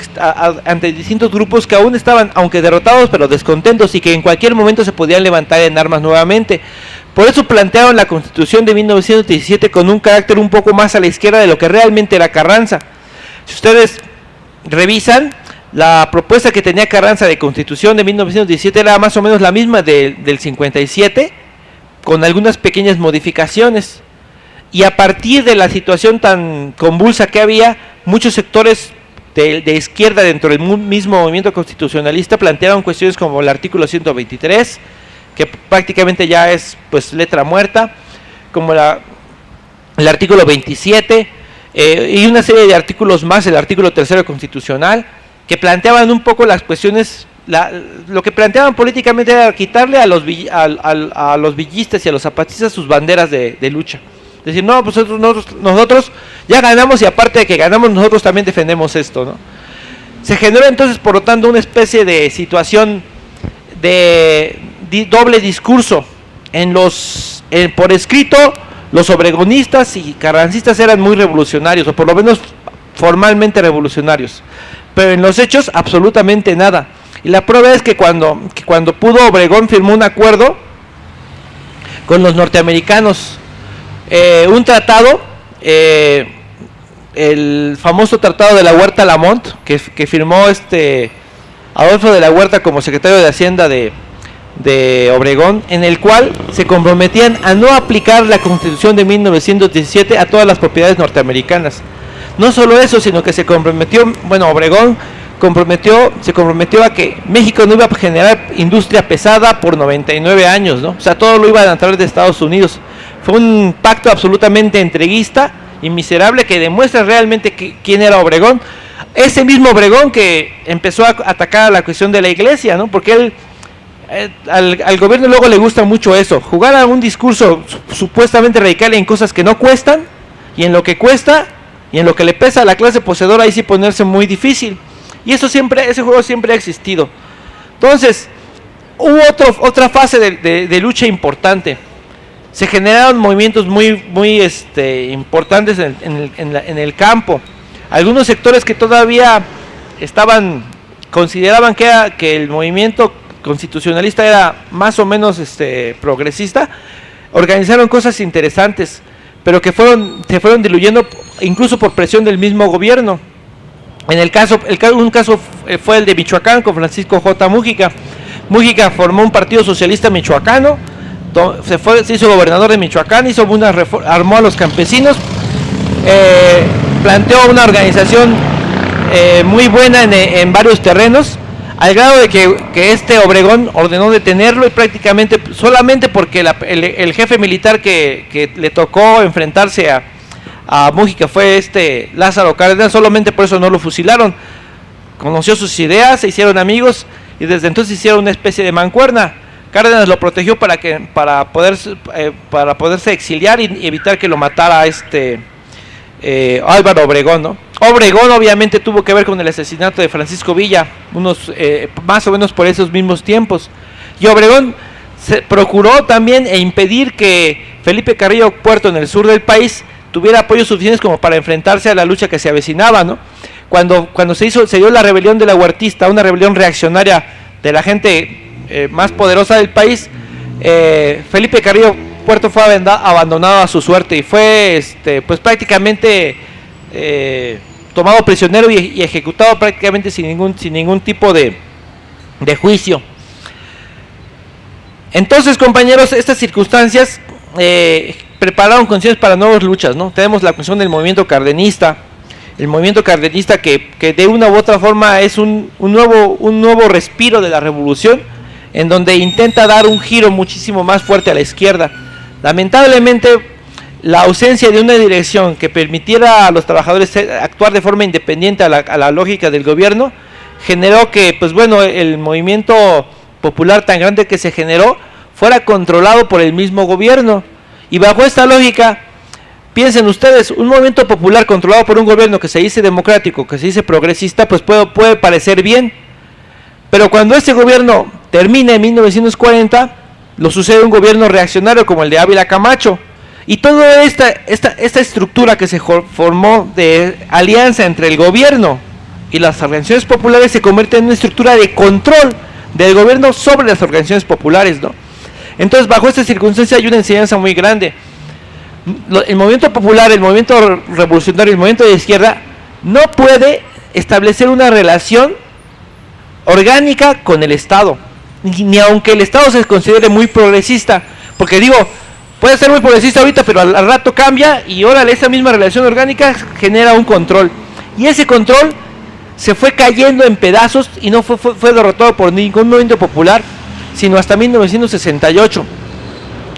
S2: ante distintos grupos que aún estaban, aunque derrotados, pero descontentos y que en cualquier momento se podían levantar en armas nuevamente. Por eso plantearon la Constitución de 1917 con un carácter un poco más a la izquierda de lo que realmente era Carranza. Si ustedes revisan, la propuesta que tenía Carranza de Constitución de 1917 era más o menos la misma del 57, con algunas pequeñas modificaciones. Y a partir de la situación tan convulsa que había, muchos sectores de izquierda dentro del mismo movimiento constitucionalista plantearon cuestiones como el artículo 123, que prácticamente ya es pues letra muerta, como el artículo 27, y una serie de artículos más, el artículo 3 constitucional, que planteaban un poco las cuestiones. Lo que planteaban políticamente era quitarle a los villistas y a los zapatistas sus banderas de lucha. Decir, no, pues nosotros ya ganamos y aparte de que ganamos nosotros también defendemos esto, ¿no? Se generó entonces, por lo tanto, una especie de situación de doble discurso. Por escrito, los obregonistas y carrancistas eran muy revolucionarios, o por lo menos formalmente revolucionarios, pero en los hechos absolutamente nada. Y la prueba es que cuando pudo, Obregón firmó un acuerdo con los norteamericanos, un tratado, el famoso tratado de la Huerta Lamont, que firmó Adolfo de la Huerta como secretario de Hacienda de Obregón, en el cual se comprometían a no aplicar la Constitución de 1917 a todas las propiedades norteamericanas. No solo eso, sino que se comprometió, Obregón se comprometió a que México no iba a generar industria pesada por 99 años, ¿no? O sea, todo lo iban a traer de Estados Unidos. Fue un pacto absolutamente entreguista y miserable que demuestra realmente quién era Obregón. Ese mismo Obregón que empezó a atacar a la cuestión de la iglesia, ¿no? Porque al gobierno luego le gusta mucho eso, jugar a un discurso supuestamente radical en cosas que no cuestan, y en lo que cuesta, y en lo que le pesa a la clase poseedora, ahí sí ponerse muy difícil. Y ese juego siempre ha existido. Entonces, hubo otra fase de lucha importante. se generaron movimientos muy importantes en el campo. Algunos sectores que todavía consideraban que el movimiento constitucionalista era más o menos progresista, organizaron cosas interesantes, pero que se fueron diluyendo incluso por presión del mismo gobierno. Un caso fue el de Michoacán con Francisco J. Múgica. Múgica formó un partido socialista michoacano, se hizo gobernador de Michoacán, armó a los campesinos, planteó una organización muy buena en varios terrenos, al grado de que Obregón ordenó detenerlo, y prácticamente solamente porque el jefe militar que le tocó enfrentarse a Múgica fue Lázaro Cárdenas, solamente por eso no lo fusilaron. Conoció sus ideas, se hicieron amigos y desde entonces hicieron una especie de mancuerna. Cárdenas lo protegió para poderse exiliar y evitar que lo matara Álvaro Obregón, ¿no? Obregón obviamente tuvo que ver con el asesinato de Francisco Villa, más o menos por esos mismos tiempos. Y Obregón procuró también impedir que Felipe Carrillo Puerto, en el sur del país, tuviera apoyos suficientes como para enfrentarse a la lucha que se avecinaba, ¿no? Cuando se dio la rebelión de la Huertista, una rebelión reaccionaria de la gente más poderosa del país, Felipe Carrillo Puerto fue abandonado a su suerte y fue pues prácticamente tomado prisionero y ejecutado prácticamente sin ningún tipo de juicio. Entonces, compañeros, estas circunstancias prepararon condiciones para nuevas luchas, ¿no? Tenemos la cuestión del movimiento cardenista, que de una u otra forma es un nuevo respiro de la revolución, en donde intenta dar un giro muchísimo más fuerte a la izquierda. Lamentablemente, la ausencia de una dirección que permitiera a los trabajadores actuar de forma independiente a la lógica del gobierno, generó que, pues bueno, el movimiento popular tan grande que se generó fuera controlado por el mismo gobierno. Y bajo esta lógica, piensen ustedes, un movimiento popular controlado por un gobierno que se dice democrático, que se dice progresista, pues puede parecer bien. Pero cuando este gobierno termina en 1940, lo sucede un gobierno reaccionario como el de Ávila Camacho. Y toda esta estructura que se formó de alianza entre el gobierno y las organizaciones populares se convierte en una estructura de control del gobierno sobre las organizaciones populares, ¿no? Entonces, bajo esta circunstancia hay una enseñanza muy grande. El movimiento popular, el movimiento revolucionario, el movimiento de izquierda no puede establecer una relación orgánica con el Estado, ni aunque el Estado se considere muy progresista, porque digo, puede ser muy progresista ahorita, pero al rato cambia y órale, esa misma relación orgánica genera un control, y ese control se fue cayendo en pedazos y no fue derrotado por ningún movimiento popular, sino hasta 1968,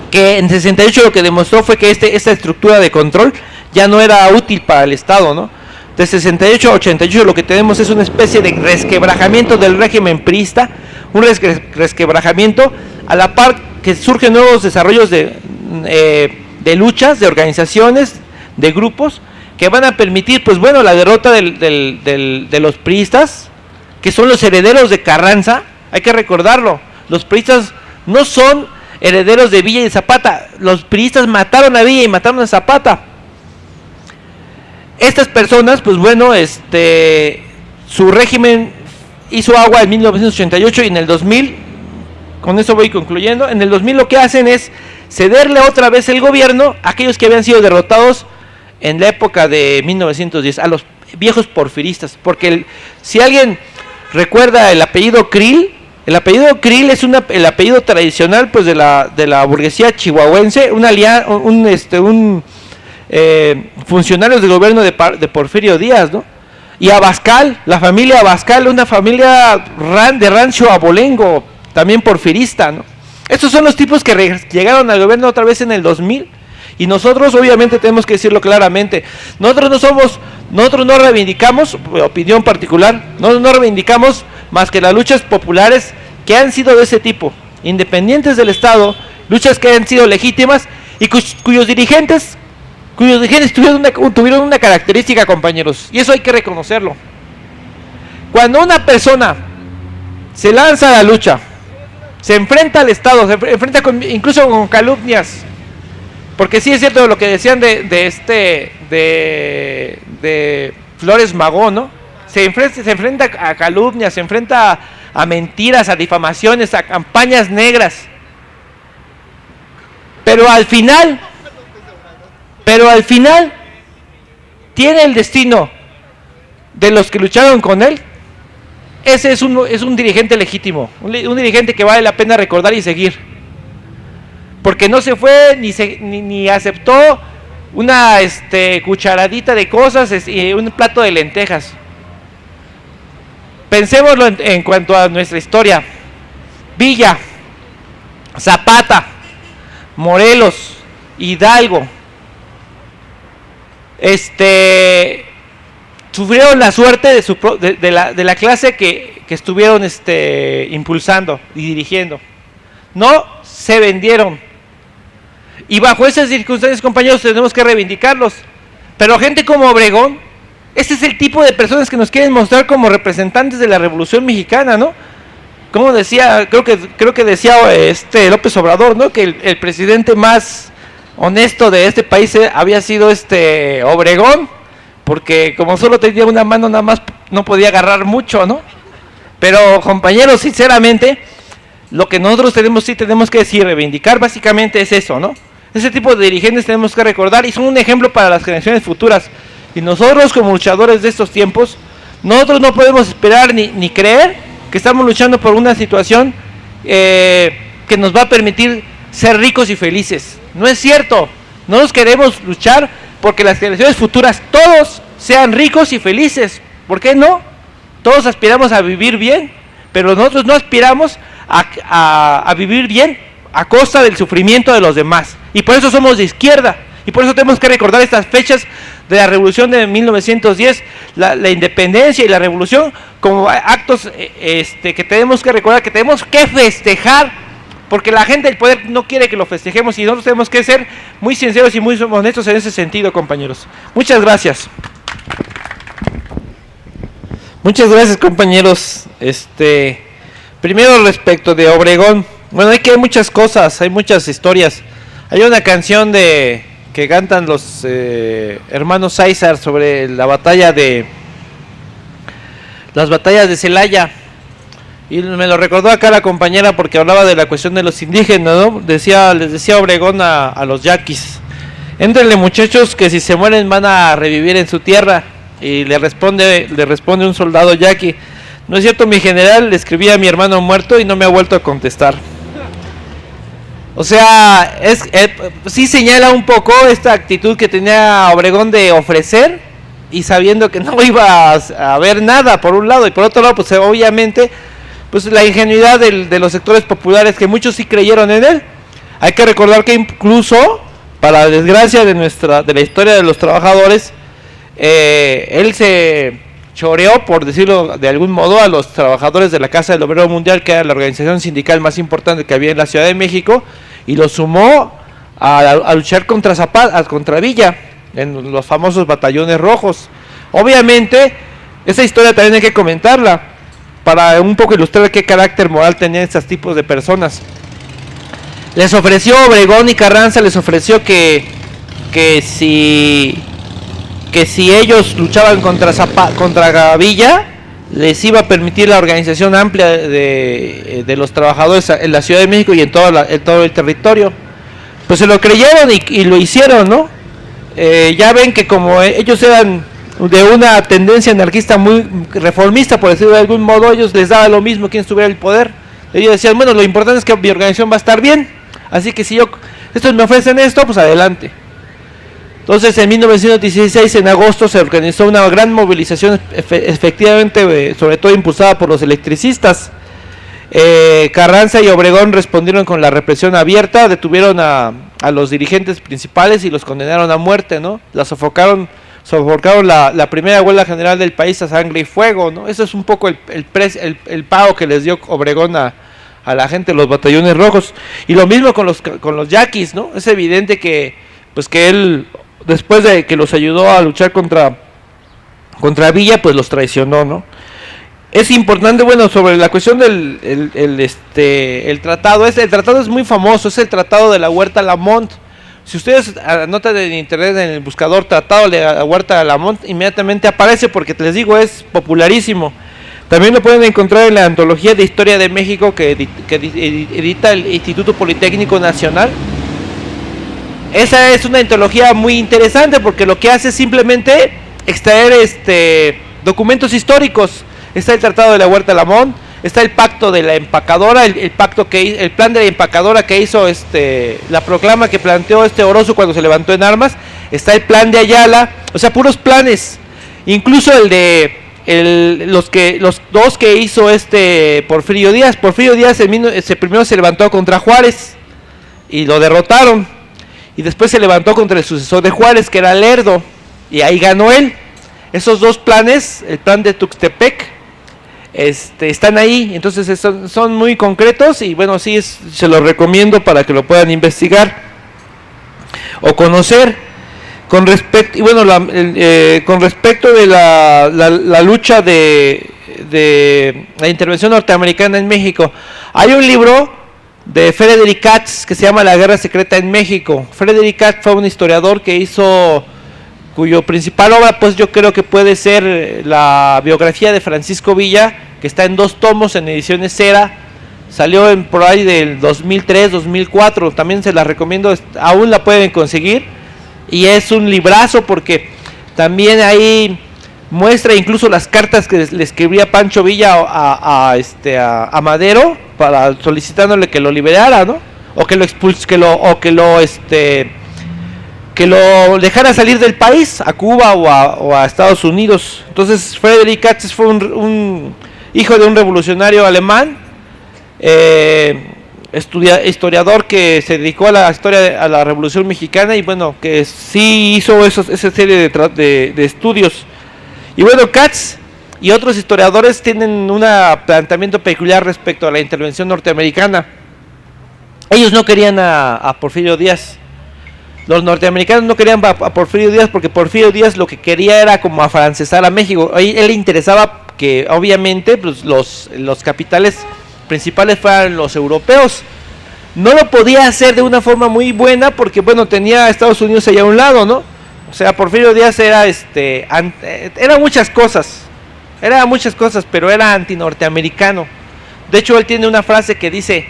S2: que en 68 lo que demostró fue que esta estructura de control ya no era útil para el Estado, ¿no? De 68 a 88 lo que tenemos es una especie de resquebrajamiento del régimen priista, un resquebrajamiento a la par que surgen nuevos desarrollos de luchas, de organizaciones, de grupos, que van a permitir, pues bueno, la derrota de los priistas, que son los herederos de Carranza. Hay que recordarlo, los priistas no son herederos de Villa y Zapata, los priistas mataron a Villa y mataron a Zapata. Estas personas, pues bueno, su régimen hizo agua en 1988 y en el 2000, con eso voy concluyendo, en el 2000 lo que hacen es cederle otra vez el gobierno a aquellos que habían sido derrotados en la época de 1910, a los viejos porfiristas, porque si alguien recuerda el apellido Krill es el apellido tradicional pues de la burguesía chihuahuense, funcionarios del gobierno de Porfirio Díaz, ¿no? Y Abascal, la familia Abascal, una familia de rancho abolengo, también porfirista, ¿no? Estos son los tipos que llegaron al gobierno otra vez en el 2000, y nosotros obviamente tenemos que decirlo claramente, nosotros no reivindicamos, opinión particular, no reivindicamos más que las luchas populares que han sido de ese tipo, independientes del Estado, luchas que han sido legítimas y cuyos dirigentes tuvieron una característica, compañeros, y eso hay que reconocerlo. Cuando una persona se lanza a la lucha, se enfrenta al Estado, se enfrenta incluso con calumnias, Porque sí es cierto lo que decían de Flores Magón, ¿no? Se enfrenta a calumnias, se enfrenta a mentiras, a difamaciones, a campañas negras. Pero al final tiene el destino de los que lucharon con él. Ese es un dirigente legítimo, un dirigente que vale la pena recordar y seguir. Porque no se fue ni aceptó una cucharadita de cosas y un plato de lentejas. Pensémoslo en cuanto a nuestra historia. Villa, Zapata, Morelos, Hidalgo, sufrieron la suerte de la clase que estuvieron impulsando y dirigiendo. No se vendieron. Y bajo esas circunstancias, compañeros, tenemos que reivindicarlos. Pero gente como Obregón, este es el tipo de personas que nos quieren mostrar como representantes de la Revolución Mexicana, ¿no? Como decía, creo que decía López Obrador, ¿no? Que el presidente más honesto de este país había sido Obregón, porque como solo tenía una mano nada más no podía agarrar mucho, ¿no? Pero compañeros, sinceramente, lo que nosotros tenemos que decir, reivindicar básicamente es eso, ¿no? Ese tipo de dirigentes tenemos que recordar y son un ejemplo para las generaciones futuras. Y nosotros como luchadores de estos tiempos, nosotros no podemos esperar ni creer que estamos luchando por una situación que nos va a permitir ser ricos y felices. No es cierto. Nosotros queremos luchar porque las generaciones futuras todos sean ricos y felices. ¿Por qué no? Todos aspiramos a vivir bien, pero nosotros no aspiramos a vivir bien a costa del sufrimiento de los demás. Y por eso somos de izquierda. Y por eso tenemos que recordar estas fechas de la revolución de 1910, la independencia y la revolución como actos que tenemos que recordar, que tenemos que festejar, porque la gente del poder no quiere que lo festejemos y nosotros tenemos que ser muy sinceros y muy honestos en ese sentido, compañeros. Muchas gracias. Muchas gracias, compañeros. Primero respecto de Obregón, bueno, hay muchas cosas, hay muchas historias. Hay una canción que cantan los hermanos Sáizar sobre las batallas de Celaya, y me lo recordó acá la compañera porque hablaba de la cuestión de los indígenas, ¿no? Les decía Obregón a los yaquis: éntrenle, muchachos, que si se mueren van a revivir en su tierra. Y le responde un soldado yaqui: no es cierto, mi general, le escribí a mi hermano muerto y no me ha vuelto a contestar. O sea, sí señala un poco esta actitud que tenía Obregón de ofrecer y sabiendo que no iba a haber nada, por un lado, y por otro lado, pues obviamente, pues la ingenuidad de los sectores populares, que muchos sí creyeron en él. Hay que recordar que incluso, para desgracia de la historia de los trabajadores, él se choreó, por decirlo de algún modo, a los trabajadores de la Casa del Obrero Mundial, que era la organización sindical más importante que había en la Ciudad de México, y lo sumó a luchar contra Villa, en los famosos batallones rojos. Obviamente, esa historia también hay que comentarla, para un poco ilustrar qué carácter moral tenían estos tipos de personas. Les ofreció Obregón y Carranza, les ofreció que si ellos luchaban contra Villa, les iba a permitir la organización amplia de los trabajadores en la Ciudad de México y en todo el territorio. Pues se lo creyeron y lo hicieron, ¿no? Ya ven que como ellos eran de una tendencia anarquista muy reformista, por decirlo de algún modo, ellos les daba lo mismo quién estuviera en el poder. Ellos decían: bueno, lo importante es que mi organización va a estar bien, así que si estos me ofrecen esto, pues adelante. Entonces, en 1916, en agosto, se organizó una gran movilización, efectivamente, sobre todo impulsada por los electricistas. Carranza y Obregón respondieron con la represión abierta, detuvieron a los dirigentes principales y los condenaron a muerte, ¿no? Sofocaron la primera huelga general del país a sangre y fuego, ¿no? Eso es un poco el pago que les dio Obregón a la gente de los batallones rojos. Y lo mismo con los yaquis, ¿no? Es evidente que él, después de que los ayudó a luchar contra Villa, pues los traicionó, ¿no? Es importante, bueno, sobre la cuestión del tratado. El tratado es muy famoso, es el Tratado de la Huerta Lamont, Si ustedes anotan en internet en el buscador Tratado de la Huerta de Lamont, inmediatamente aparece porque les digo, es popularísimo. También lo pueden encontrar en la Antología de Historia de México que edita el Instituto Politécnico Nacional. Esa es una antología muy interesante porque lo que hace es simplemente extraer documentos históricos. Está el Tratado de la Huerta de Lamont, está el pacto de la empacadora, el plan de la empacadora que hizo la proclama que planteó Orozco cuando se levantó en armas, está el plan de Ayala, o sea, puros planes, incluso los dos que hizo Porfirio Díaz. Porfirio Díaz primero se levantó contra Juárez y lo derrotaron, y después se levantó contra el sucesor de Juárez, que era Lerdo, y ahí ganó él. Esos dos planes, el plan de Tuxtepec, están ahí, entonces son muy concretos, y bueno, sí, se los recomiendo para que lo puedan investigar o conocer. Con respecto de la lucha de la intervención norteamericana en México, hay un libro de Frederick Katz que se llama La Guerra Secreta en México. Frederick Katz fue un historiador cuyo principal obra, pues yo creo que puede ser la biografía de Francisco Villa, que está en 2 tomos en ediciones Cera. Salió por ahí del 2003, 2004. También se la recomiendo, aún la pueden conseguir. Y es un librazo porque también ahí muestra incluso las cartas que le escribía Pancho Villa a Madero, solicitándole que lo liberara, ¿no? O que lo dejara salir del país, a Cuba o a Estados Unidos. Entonces Frederick Katz fue un hijo de un revolucionario alemán, historiador que se dedicó a la historia a la Revolución Mexicana, y bueno, que sí hizo esa serie de estudios. Y bueno, Katz y otros historiadores tienen un planteamiento peculiar respecto a la intervención norteamericana. Ellos no querían a Porfirio Díaz. Los norteamericanos no querían a Porfirio Díaz porque Porfirio Díaz lo que quería era como afrancesar a México. A él le interesaba que obviamente pues, los capitales principales fueran los europeos. No lo podía hacer de una forma muy buena porque bueno, tenía a Estados Unidos allá a un lado, ¿no? O sea, Porfirio Díaz era muchas cosas, pero era antinorteamericano. De hecho, él tiene una frase que dice: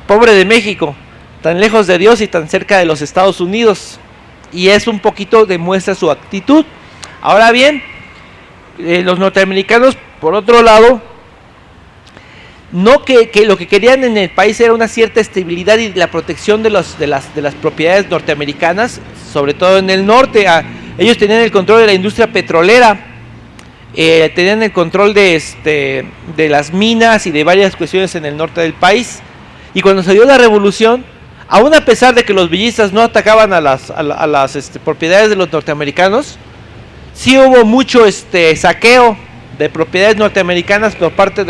S2: pobre de México, tan lejos de Dios y tan cerca de los Estados Unidos. Y es un poquito demuestra su actitud. Ahora bien, los norteamericanos, por otro lado, no que lo que querían en el país era una cierta estabilidad y la protección de las propiedades norteamericanas, sobre todo en el norte. Ellos tenían el control de la industria petrolera, tenían el control de las minas y de varias cuestiones en el norte del país. Y cuando se dio la revolución, aún a pesar de que los villistas no atacaban a las propiedades de los norteamericanos, sí hubo mucho saqueo de propiedades norteamericanas por parte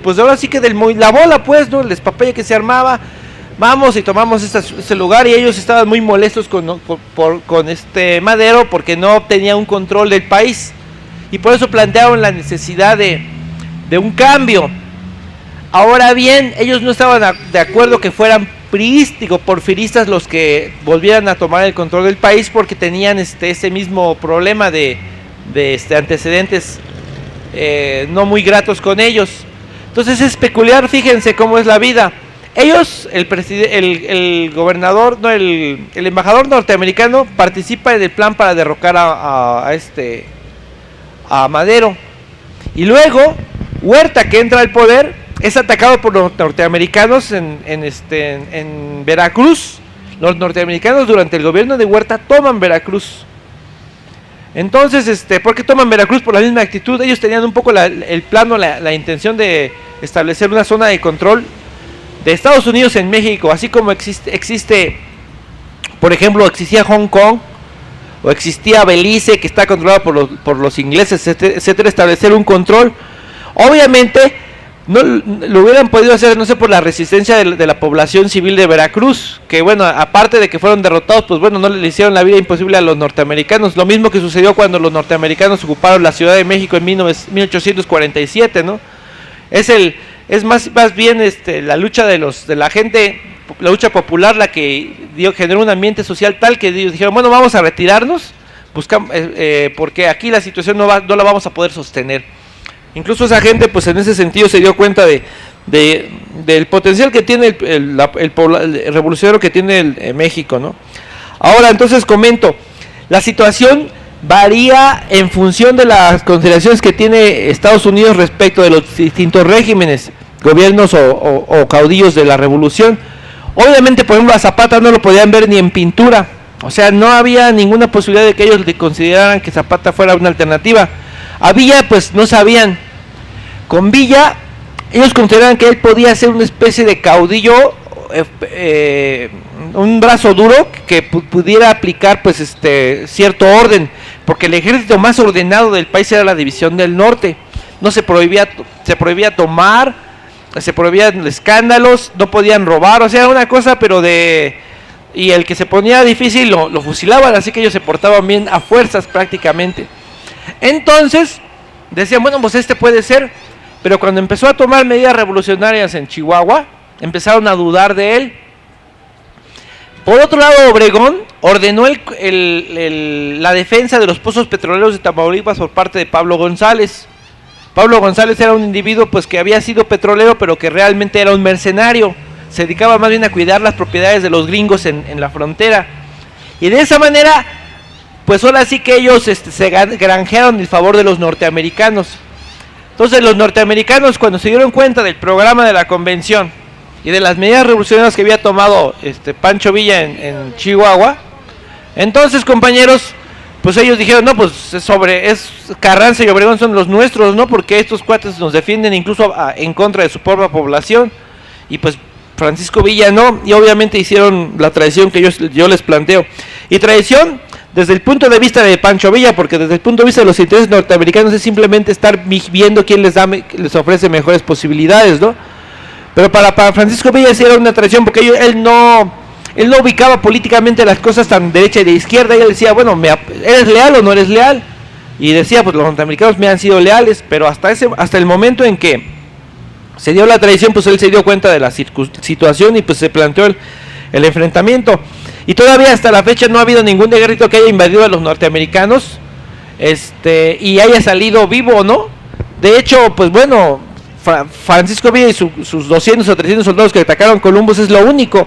S2: pues ahora sí que la bola, pues, ¿no? El despapalle que se armaba. Vamos y tomamos ese lugar, y ellos estaban muy molestos con Madero porque no tenía un control del país, y por eso plantearon la necesidad de un cambio. Ahora bien, ellos no estaban de acuerdo que fueran priísticos, porfiristas los que volvieran a tomar el control del país, porque tenían ese mismo problema de antecedentes no muy gratos con ellos. Entonces es peculiar, fíjense cómo es la vida. Ellos, el gobernador, no, el embajador norteamericano participa en el plan para derrocar a Madero, y luego Huerta, que entra al poder, es atacado por los norteamericanos en Veracruz. Los norteamericanos durante el gobierno de Huerta toman Veracruz. Entonces, ¿por qué toman Veracruz? Por la misma actitud. Ellos tenían un poco el plano, la intención de establecer una zona de control de Estados Unidos en México, así como existe, por ejemplo, existía Hong Kong, o existía Belice, que está controlado por los ingleses, etcétera, establecer un control. Obviamente no lo hubieran podido hacer, no sé, por la resistencia de la población civil de Veracruz, que bueno, aparte de que fueron derrotados, pues bueno, no le hicieron la vida imposible a los norteamericanos. Lo mismo que sucedió cuando los norteamericanos ocuparon la Ciudad de México en 1847, ¿no? Es más bien la lucha de la gente la lucha popular la que generó un ambiente social tal que ellos dijeron, bueno, vamos a retirarnos, porque aquí la situación no la vamos a poder sostener. Incluso esa gente, pues en ese sentido se dio cuenta del potencial que tiene el revolucionario que tiene México, ¿no? Ahora, entonces comento, la situación varía en función de las consideraciones que tiene Estados Unidos respecto de los distintos regímenes, gobiernos o caudillos de la revolución. Obviamente, por ejemplo, a Zapata no lo podían ver ni en pintura, o sea, no había ninguna posibilidad de que ellos consideraran que Zapata fuera una alternativa. A Villa, pues no sabían. Con Villa, ellos consideraban que él podía ser una especie de caudillo, un brazo duro que pudiera aplicar pues cierto orden, porque el ejército más ordenado del país era la División del Norte. No se prohibía tomar, se prohibían escándalos, no podían robar, o sea, era una cosa pero y el que se ponía difícil lo fusilaban, así que ellos se portaban bien a fuerzas prácticamente. Entonces decían, bueno, pues puede ser, pero cuando empezó a tomar medidas revolucionarias en Chihuahua, empezaron a dudar de él. Por otro lado, Obregón ordenó la defensa de los pozos petroleros de Tamaulipas por parte de Pablo González. Pablo González era un individuo pues que había sido petrolero, pero que realmente era un mercenario. Se dedicaba más bien a cuidar las propiedades de los gringos en la frontera. Y de esa manera, pues ahora sí que ellos se granjearon el favor de los norteamericanos. Entonces los norteamericanos, cuando se dieron cuenta del programa de la convención y de las medidas revolucionarias que había tomado Pancho Villa en Chihuahua, entonces, compañeros, pues ellos dijeron, no, pues Carranza y Obregón son los nuestros, ¿no? Porque estos cuates nos defienden incluso en contra de su propia población, y pues Francisco Villa no, y obviamente hicieron la traición que yo les planteo. Y traición desde el punto de vista de Pancho Villa, porque desde el punto de vista de los intereses norteamericanos es simplemente estar viendo quién les ofrece mejores posibilidades, ¿no? Pero para Francisco Villa sí era una traición, porque él no ubicaba políticamente las cosas tan derecha y de izquierda, y él decía, bueno, ¿eres leal o no eres leal? Y decía, pues los norteamericanos me han sido leales, pero hasta el momento en que se dio la traición, pues él se dio cuenta de la situación y pues se planteó el enfrentamiento. Y todavía hasta la fecha no ha habido ningún ejército que haya invadido a los norteamericanos y haya salido vivo, ¿no? De hecho, pues bueno, Francisco Villa y sus 200 o 300 soldados que atacaron Columbus es lo único.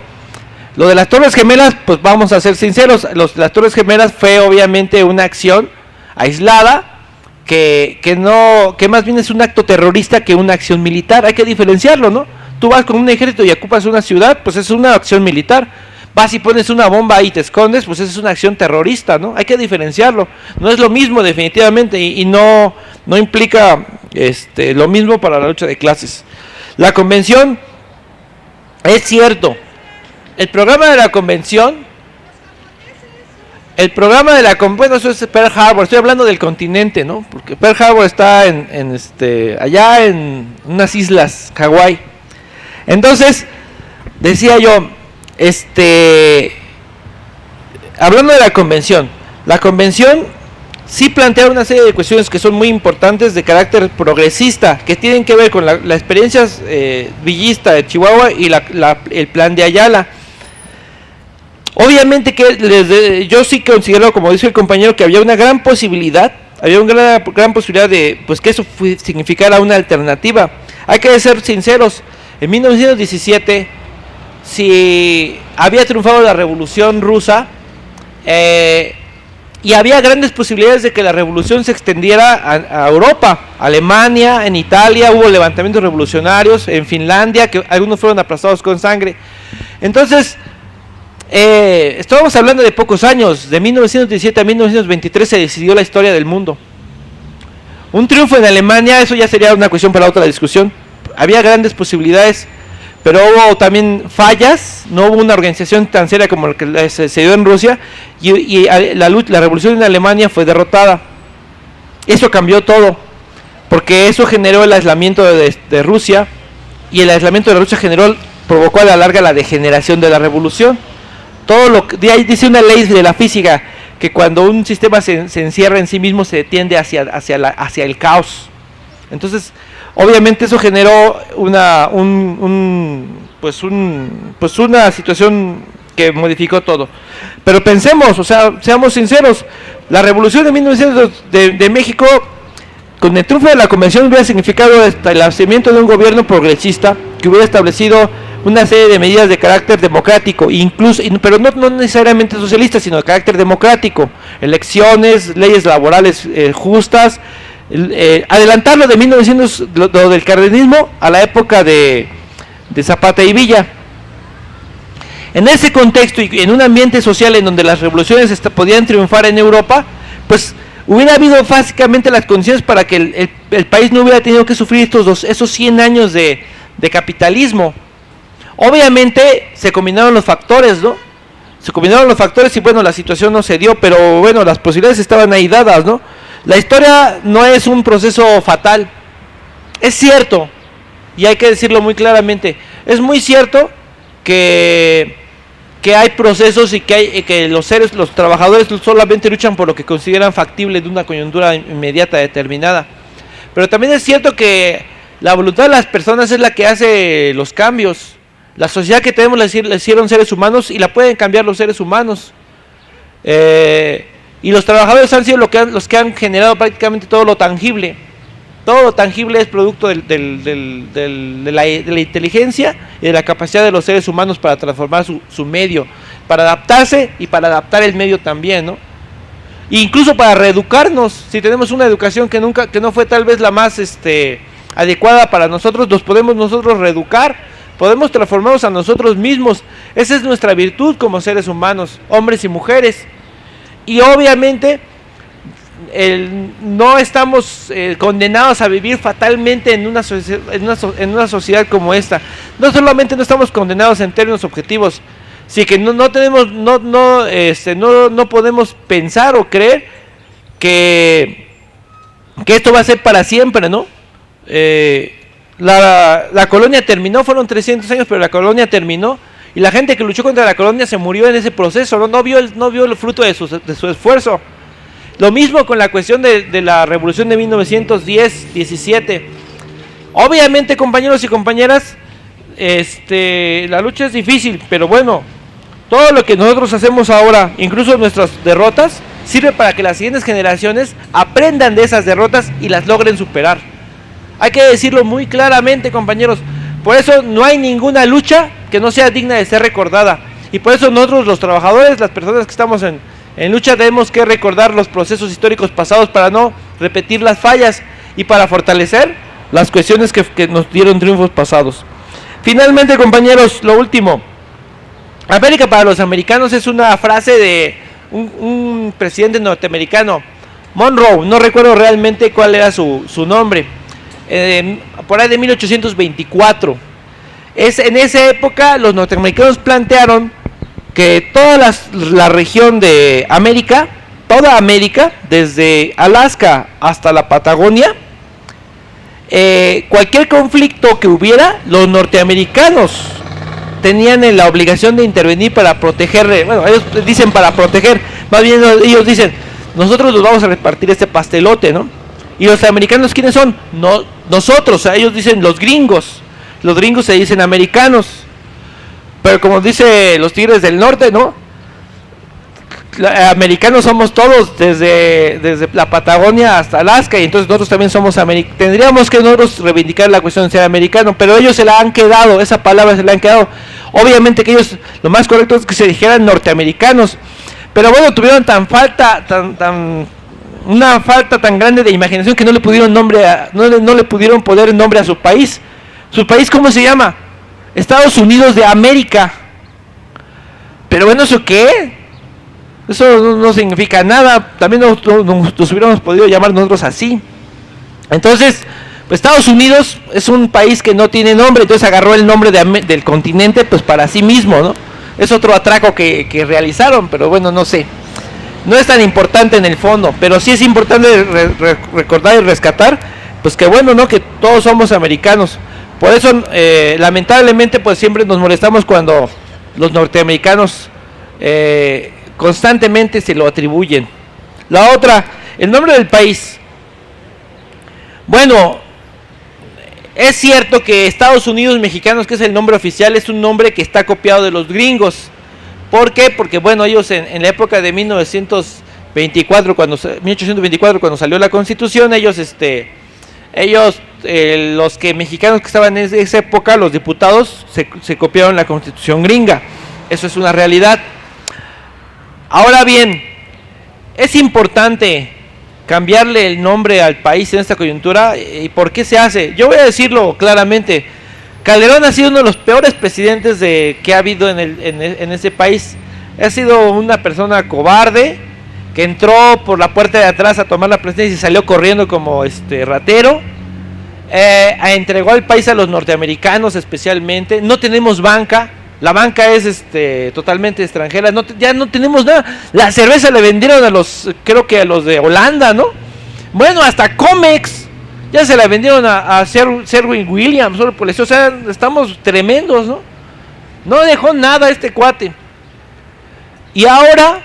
S2: Lo de las Torres Gemelas, pues vamos a ser sinceros, las Torres Gemelas fue obviamente una acción aislada que más bien es un acto terrorista que una acción militar. Hay que diferenciarlo, ¿no? Tú vas con un ejército y ocupas una ciudad, pues es una acción militar. Vas y pones una bomba ahí y te escondes, pues esa es una acción terrorista, ¿no? Hay que diferenciarlo. No es lo mismo definitivamente y no implica lo mismo para la lucha de clases. La convención, es cierto, el programa de la convención, bueno, eso es Pearl Harbor, estoy hablando del continente, ¿no? Porque Pearl Harbor está allá en unas islas, Hawái. Entonces, decía yo, hablando de la convención sí plantea una serie de cuestiones que son muy importantes de carácter progresista, que tienen que ver con la experiencia villista de Chihuahua y el plan de Ayala. Obviamente que yo sí considero, como dice el compañero, que había una gran posibilidad de pues que eso significara una alternativa. Hay que ser sinceros, en 1917 si había triunfado la revolución rusa y había grandes posibilidades de que la revolución se extendiera a Europa, Alemania, en Italia hubo levantamientos revolucionarios, en Finlandia, que algunos fueron aplastados con sangre. Entonces, estábamos hablando de pocos años, de 1917 a 1923 se decidió la historia del mundo. Un triunfo en Alemania, eso ya sería una cuestión para otra discusión. Había grandes posibilidades, pero hubo también fallas, no hubo una organización tan seria como la que se dio en Rusia, y la revolución en Alemania fue derrotada. Eso cambió todo, porque eso generó el aislamiento de Rusia, y el aislamiento de Rusia provocó a la larga la degeneración de la revolución. De ahí dice una ley de la física, que cuando un sistema se encierra en sí mismo se tiende hacia el caos. Entonces, obviamente eso generó pues una situación que modificó todo. Pero pensemos, o sea, seamos sinceros, la revolución de 1900 de México, con el triunfo de la convención, hubiera significado el establecimiento de un gobierno progresista que hubiera establecido una serie de medidas de carácter democrático, incluso, pero no necesariamente socialista, sino de carácter democrático, elecciones, leyes laborales justas, adelantarlo de 1900, lo del cardenismo, a la época de Zapata y Villa. En ese contexto y en un ambiente social en donde las revoluciones podían triunfar en Europa, pues hubiera habido básicamente las condiciones para que el país no hubiera tenido que sufrir esos 100 años de capitalismo. Obviamente se combinaron los factores, ¿no? Se combinaron los factores y bueno, la situación no se dio, pero bueno, las posibilidades estaban ahí dadas, ¿no? La historia no es un proceso fatal. Es cierto, y hay que decirlo muy claramente, es muy cierto que hay procesos y que los trabajadores solamente luchan por lo que consideran factible de una coyuntura inmediata determinada. Pero también es cierto que la voluntad de las personas es la que hace los cambios. La sociedad que tenemos la hicieron seres humanos y la pueden cambiar los seres humanos. Y los trabajadores han sido los que han generado prácticamente todo lo tangible. Todo lo tangible es producto de la inteligencia y de la capacidad de los seres humanos para transformar su medio, para adaptarse y para adaptar el medio también, ¿no? E incluso para reeducarnos. Si tenemos una educación que no fue tal vez la más adecuada para nosotros, nos podemos nosotros reeducar, podemos transformarnos a nosotros mismos. Esa es nuestra virtud como seres humanos, hombres y mujeres. Y obviamente no estamos condenados a vivir fatalmente en una sociedad como esta. No solamente no estamos condenados en términos objetivos, sino que no podemos pensar o creer que esto va a ser para siempre, ¿no? La colonia terminó, fueron 300 años, pero la colonia terminó. Y la gente que luchó contra la colonia se murió en ese proceso, no vio el fruto de su esfuerzo. Lo mismo con la cuestión de la revolución de 1910-17. Obviamente, compañeros y compañeras, la lucha es difícil, pero bueno, todo lo que nosotros hacemos ahora, incluso nuestras derrotas, sirve para que las siguientes generaciones aprendan de esas derrotas y las logren superar. Hay que decirlo muy claramente, compañeros. Por eso no hay ninguna lucha que no sea digna de ser recordada. Y por eso nosotros, los trabajadores, las personas que estamos en lucha, tenemos que recordar los procesos históricos pasados para no repetir las fallas y para fortalecer las cuestiones que nos dieron triunfos pasados. Finalmente, compañeros, lo último. América para los americanos es una frase de un presidente norteamericano, Monroe, no recuerdo realmente cuál era su nombre. Por ahí de 1824. En esa época los norteamericanos plantearon que toda la región de América, toda América, desde Alaska hasta la Patagonia, cualquier conflicto que hubiera, los norteamericanos tenían la obligación de intervenir para proteger. Bueno, ellos dicen para proteger, más bien ellos dicen, nosotros nos vamos a repartir este pastelote, ¿no? Y los americanos, ¿quiénes son? No, nosotros, o sea, ellos dicen los gringos se dicen americanos, pero como dice los Tigres del Norte, ¿no? Americanos somos todos, desde la Patagonia hasta Alaska, y entonces nosotros también somos americanos. Tendríamos que nosotros reivindicar la cuestión de ser americano, pero ellos se la han quedado, esa palabra se la han quedado. Obviamente que ellos, lo más correcto es que se dijeran norteamericanos, pero bueno, tuvieron una falta tan grande de imaginación que no le pudieron no le pudieron poner nombre a su país. ¿Su país cómo se llama? Estados Unidos de América. Pero bueno, ¿eso qué? Eso no significa nada. También nos hubiéramos podido llamar nosotros así. Entonces, pues Estados Unidos es un país que no tiene nombre, entonces agarró el nombre del continente pues para sí mismo, ¿no? Es otro atraco que realizaron, pero bueno, no sé. No es tan importante en el fondo, pero sí es importante recordar y rescatar, pues que bueno, ¿no? Que todos somos americanos. Por eso, lamentablemente, pues siempre nos molestamos cuando los norteamericanos constantemente se lo atribuyen. La otra, el nombre del país. Bueno, es cierto que Estados Unidos Mexicanos, que es el nombre oficial, es un nombre que está copiado de los gringos. ¿Por qué? Porque bueno, ellos en la época de 1824, cuando salió la Constitución, ellos los mexicanos que estaban en esa época, los diputados, se copiaron la Constitución gringa. Eso es una realidad. Ahora bien, es importante cambiarle el nombre al país en esta coyuntura. ¿Y por qué se hace? Yo voy a decirlo claramente. Calderón ha sido uno de los peores presidentes que ha habido en ese país. Ha sido una persona cobarde que entró por la puerta de atrás a tomar la presidencia y salió corriendo como ratero. Entregó el país a los norteamericanos especialmente. No tenemos banca. La banca es totalmente extranjera. Ya no tenemos nada. La cerveza le vendieron creo que a los de Holanda, ¿no? Bueno, hasta Comex ya se la vendieron a Sherwin Williams, solo por eso. O sea, estamos tremendos, ¿no? No dejó nada este cuate. Y ahora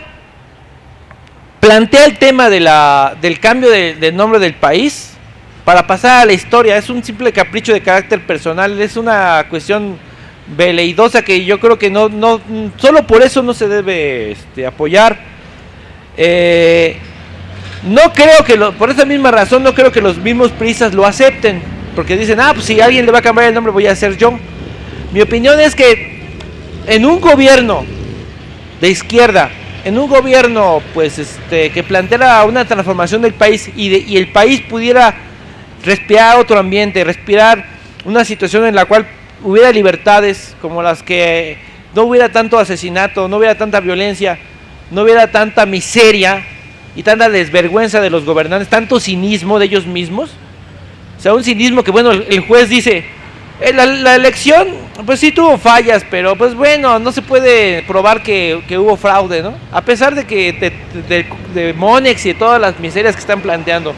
S2: plantea el tema del cambio del nombre del país para pasar a la historia. Es un simple capricho de carácter personal, es una cuestión veleidosa que yo creo que no solo por eso no se debe apoyar. No creo que por esa misma razón no creo que los mismos priistas lo acepten, porque dicen, pues si alguien le va a cambiar el nombre voy a ser yo. Mi opinión es que en un gobierno de izquierda, en un gobierno pues que planteara una transformación del país y el país pudiera respirar otro ambiente, respirar una situación en la cual hubiera libertades como las que no hubiera tanto asesinato, no hubiera tanta violencia, no hubiera tanta miseria y tanta desvergüenza de los gobernantes, tanto cinismo de ellos mismos. O sea, un cinismo que bueno, el juez dice, la elección pues sí tuvo fallas, pero pues bueno, no se puede probar que hubo fraude, ¿no? A pesar de que de Monex y de todas las miserias que están planteando,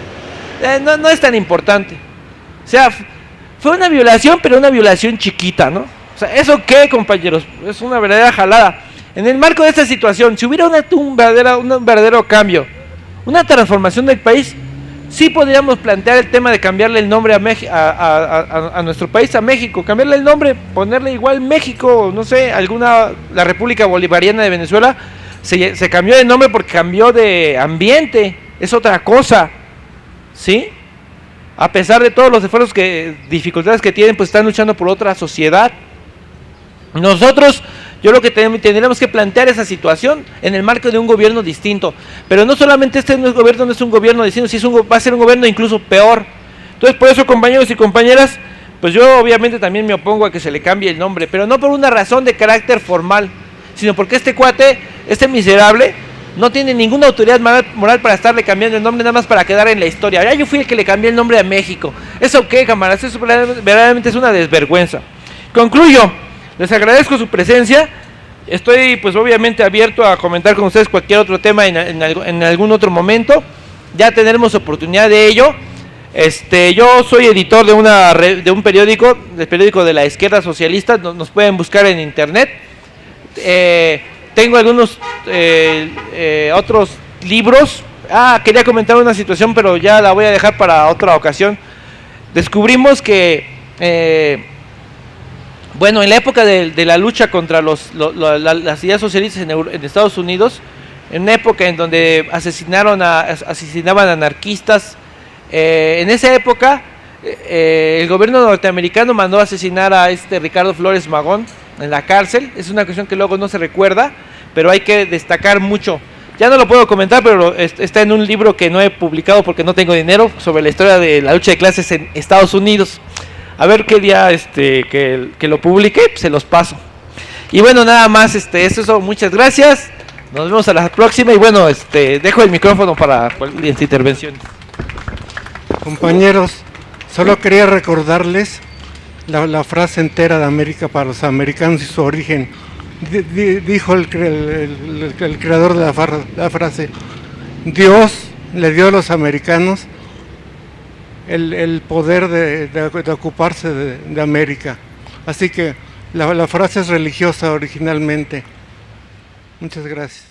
S2: no es tan importante. O sea, fue una violación, pero una violación chiquita, ¿no? O sea, ¿eso qué, compañeros? Es una verdadera jalada. En el marco de esta situación, si hubiera un verdadero cambio, una transformación del país, sí podríamos plantear el tema de cambiarle el nombre a nuestro país, a México, cambiarle el nombre, ponerle igual México, no sé, la República Bolivariana de Venezuela, se cambió de nombre porque cambió de ambiente, es otra cosa, ¿sí? A pesar de todos los esfuerzos dificultades que tienen, pues están luchando por otra sociedad. Nosotros, yo creo que tendríamos que plantear esa situación en el marco de un gobierno distinto. Pero no solamente gobierno no es un gobierno distinto, sino va a ser un gobierno incluso peor. Entonces, por eso, compañeros y compañeras, pues yo obviamente también me opongo a que se le cambie el nombre, pero no por una razón de carácter formal, sino porque este cuate, este miserable, no tiene ninguna autoridad moral para estarle cambiando el nombre nada más para quedar en la historia. Ya yo fui el que le cambié el nombre a México. ¿Eso qué, camaradas? Eso verdaderamente es una desvergüenza. Concluyo. Les agradezco su presencia. Estoy pues obviamente abierto a comentar con ustedes cualquier otro tema en algún otro momento. Ya tendremos oportunidad de ello. Yo soy editor de un periódico, del periódico de la izquierda socialista. Nos pueden buscar en internet. Tengo algunos otros libros. Quería comentar una situación, pero ya la voy a dejar para otra ocasión. Descubrimos que, bueno, en la época de la lucha contra las ideas socialistas en Estados Unidos, en una época en donde asesinaban anarquistas, en esa época el gobierno norteamericano mandó a asesinar a Ricardo Flores Magón en la cárcel. Es una cuestión que luego no se recuerda, pero hay que destacar mucho. Ya no lo puedo comentar, pero está en un libro que no he publicado porque no tengo dinero, sobre la historia de la lucha de clases en Estados Unidos. A ver qué día que lo publique, pues se los paso. Y bueno, nada más, eso, muchas gracias. Nos vemos a la próxima y bueno, dejo el micrófono para cualquier intervención.
S3: Compañeros, solo quería recordarles la frase entera de América para los americanos y su origen. Dijo el creador de la frase: Dios le dio a los americanos el poder de ocuparse de América. Así que la frase es religiosa originalmente. Muchas gracias.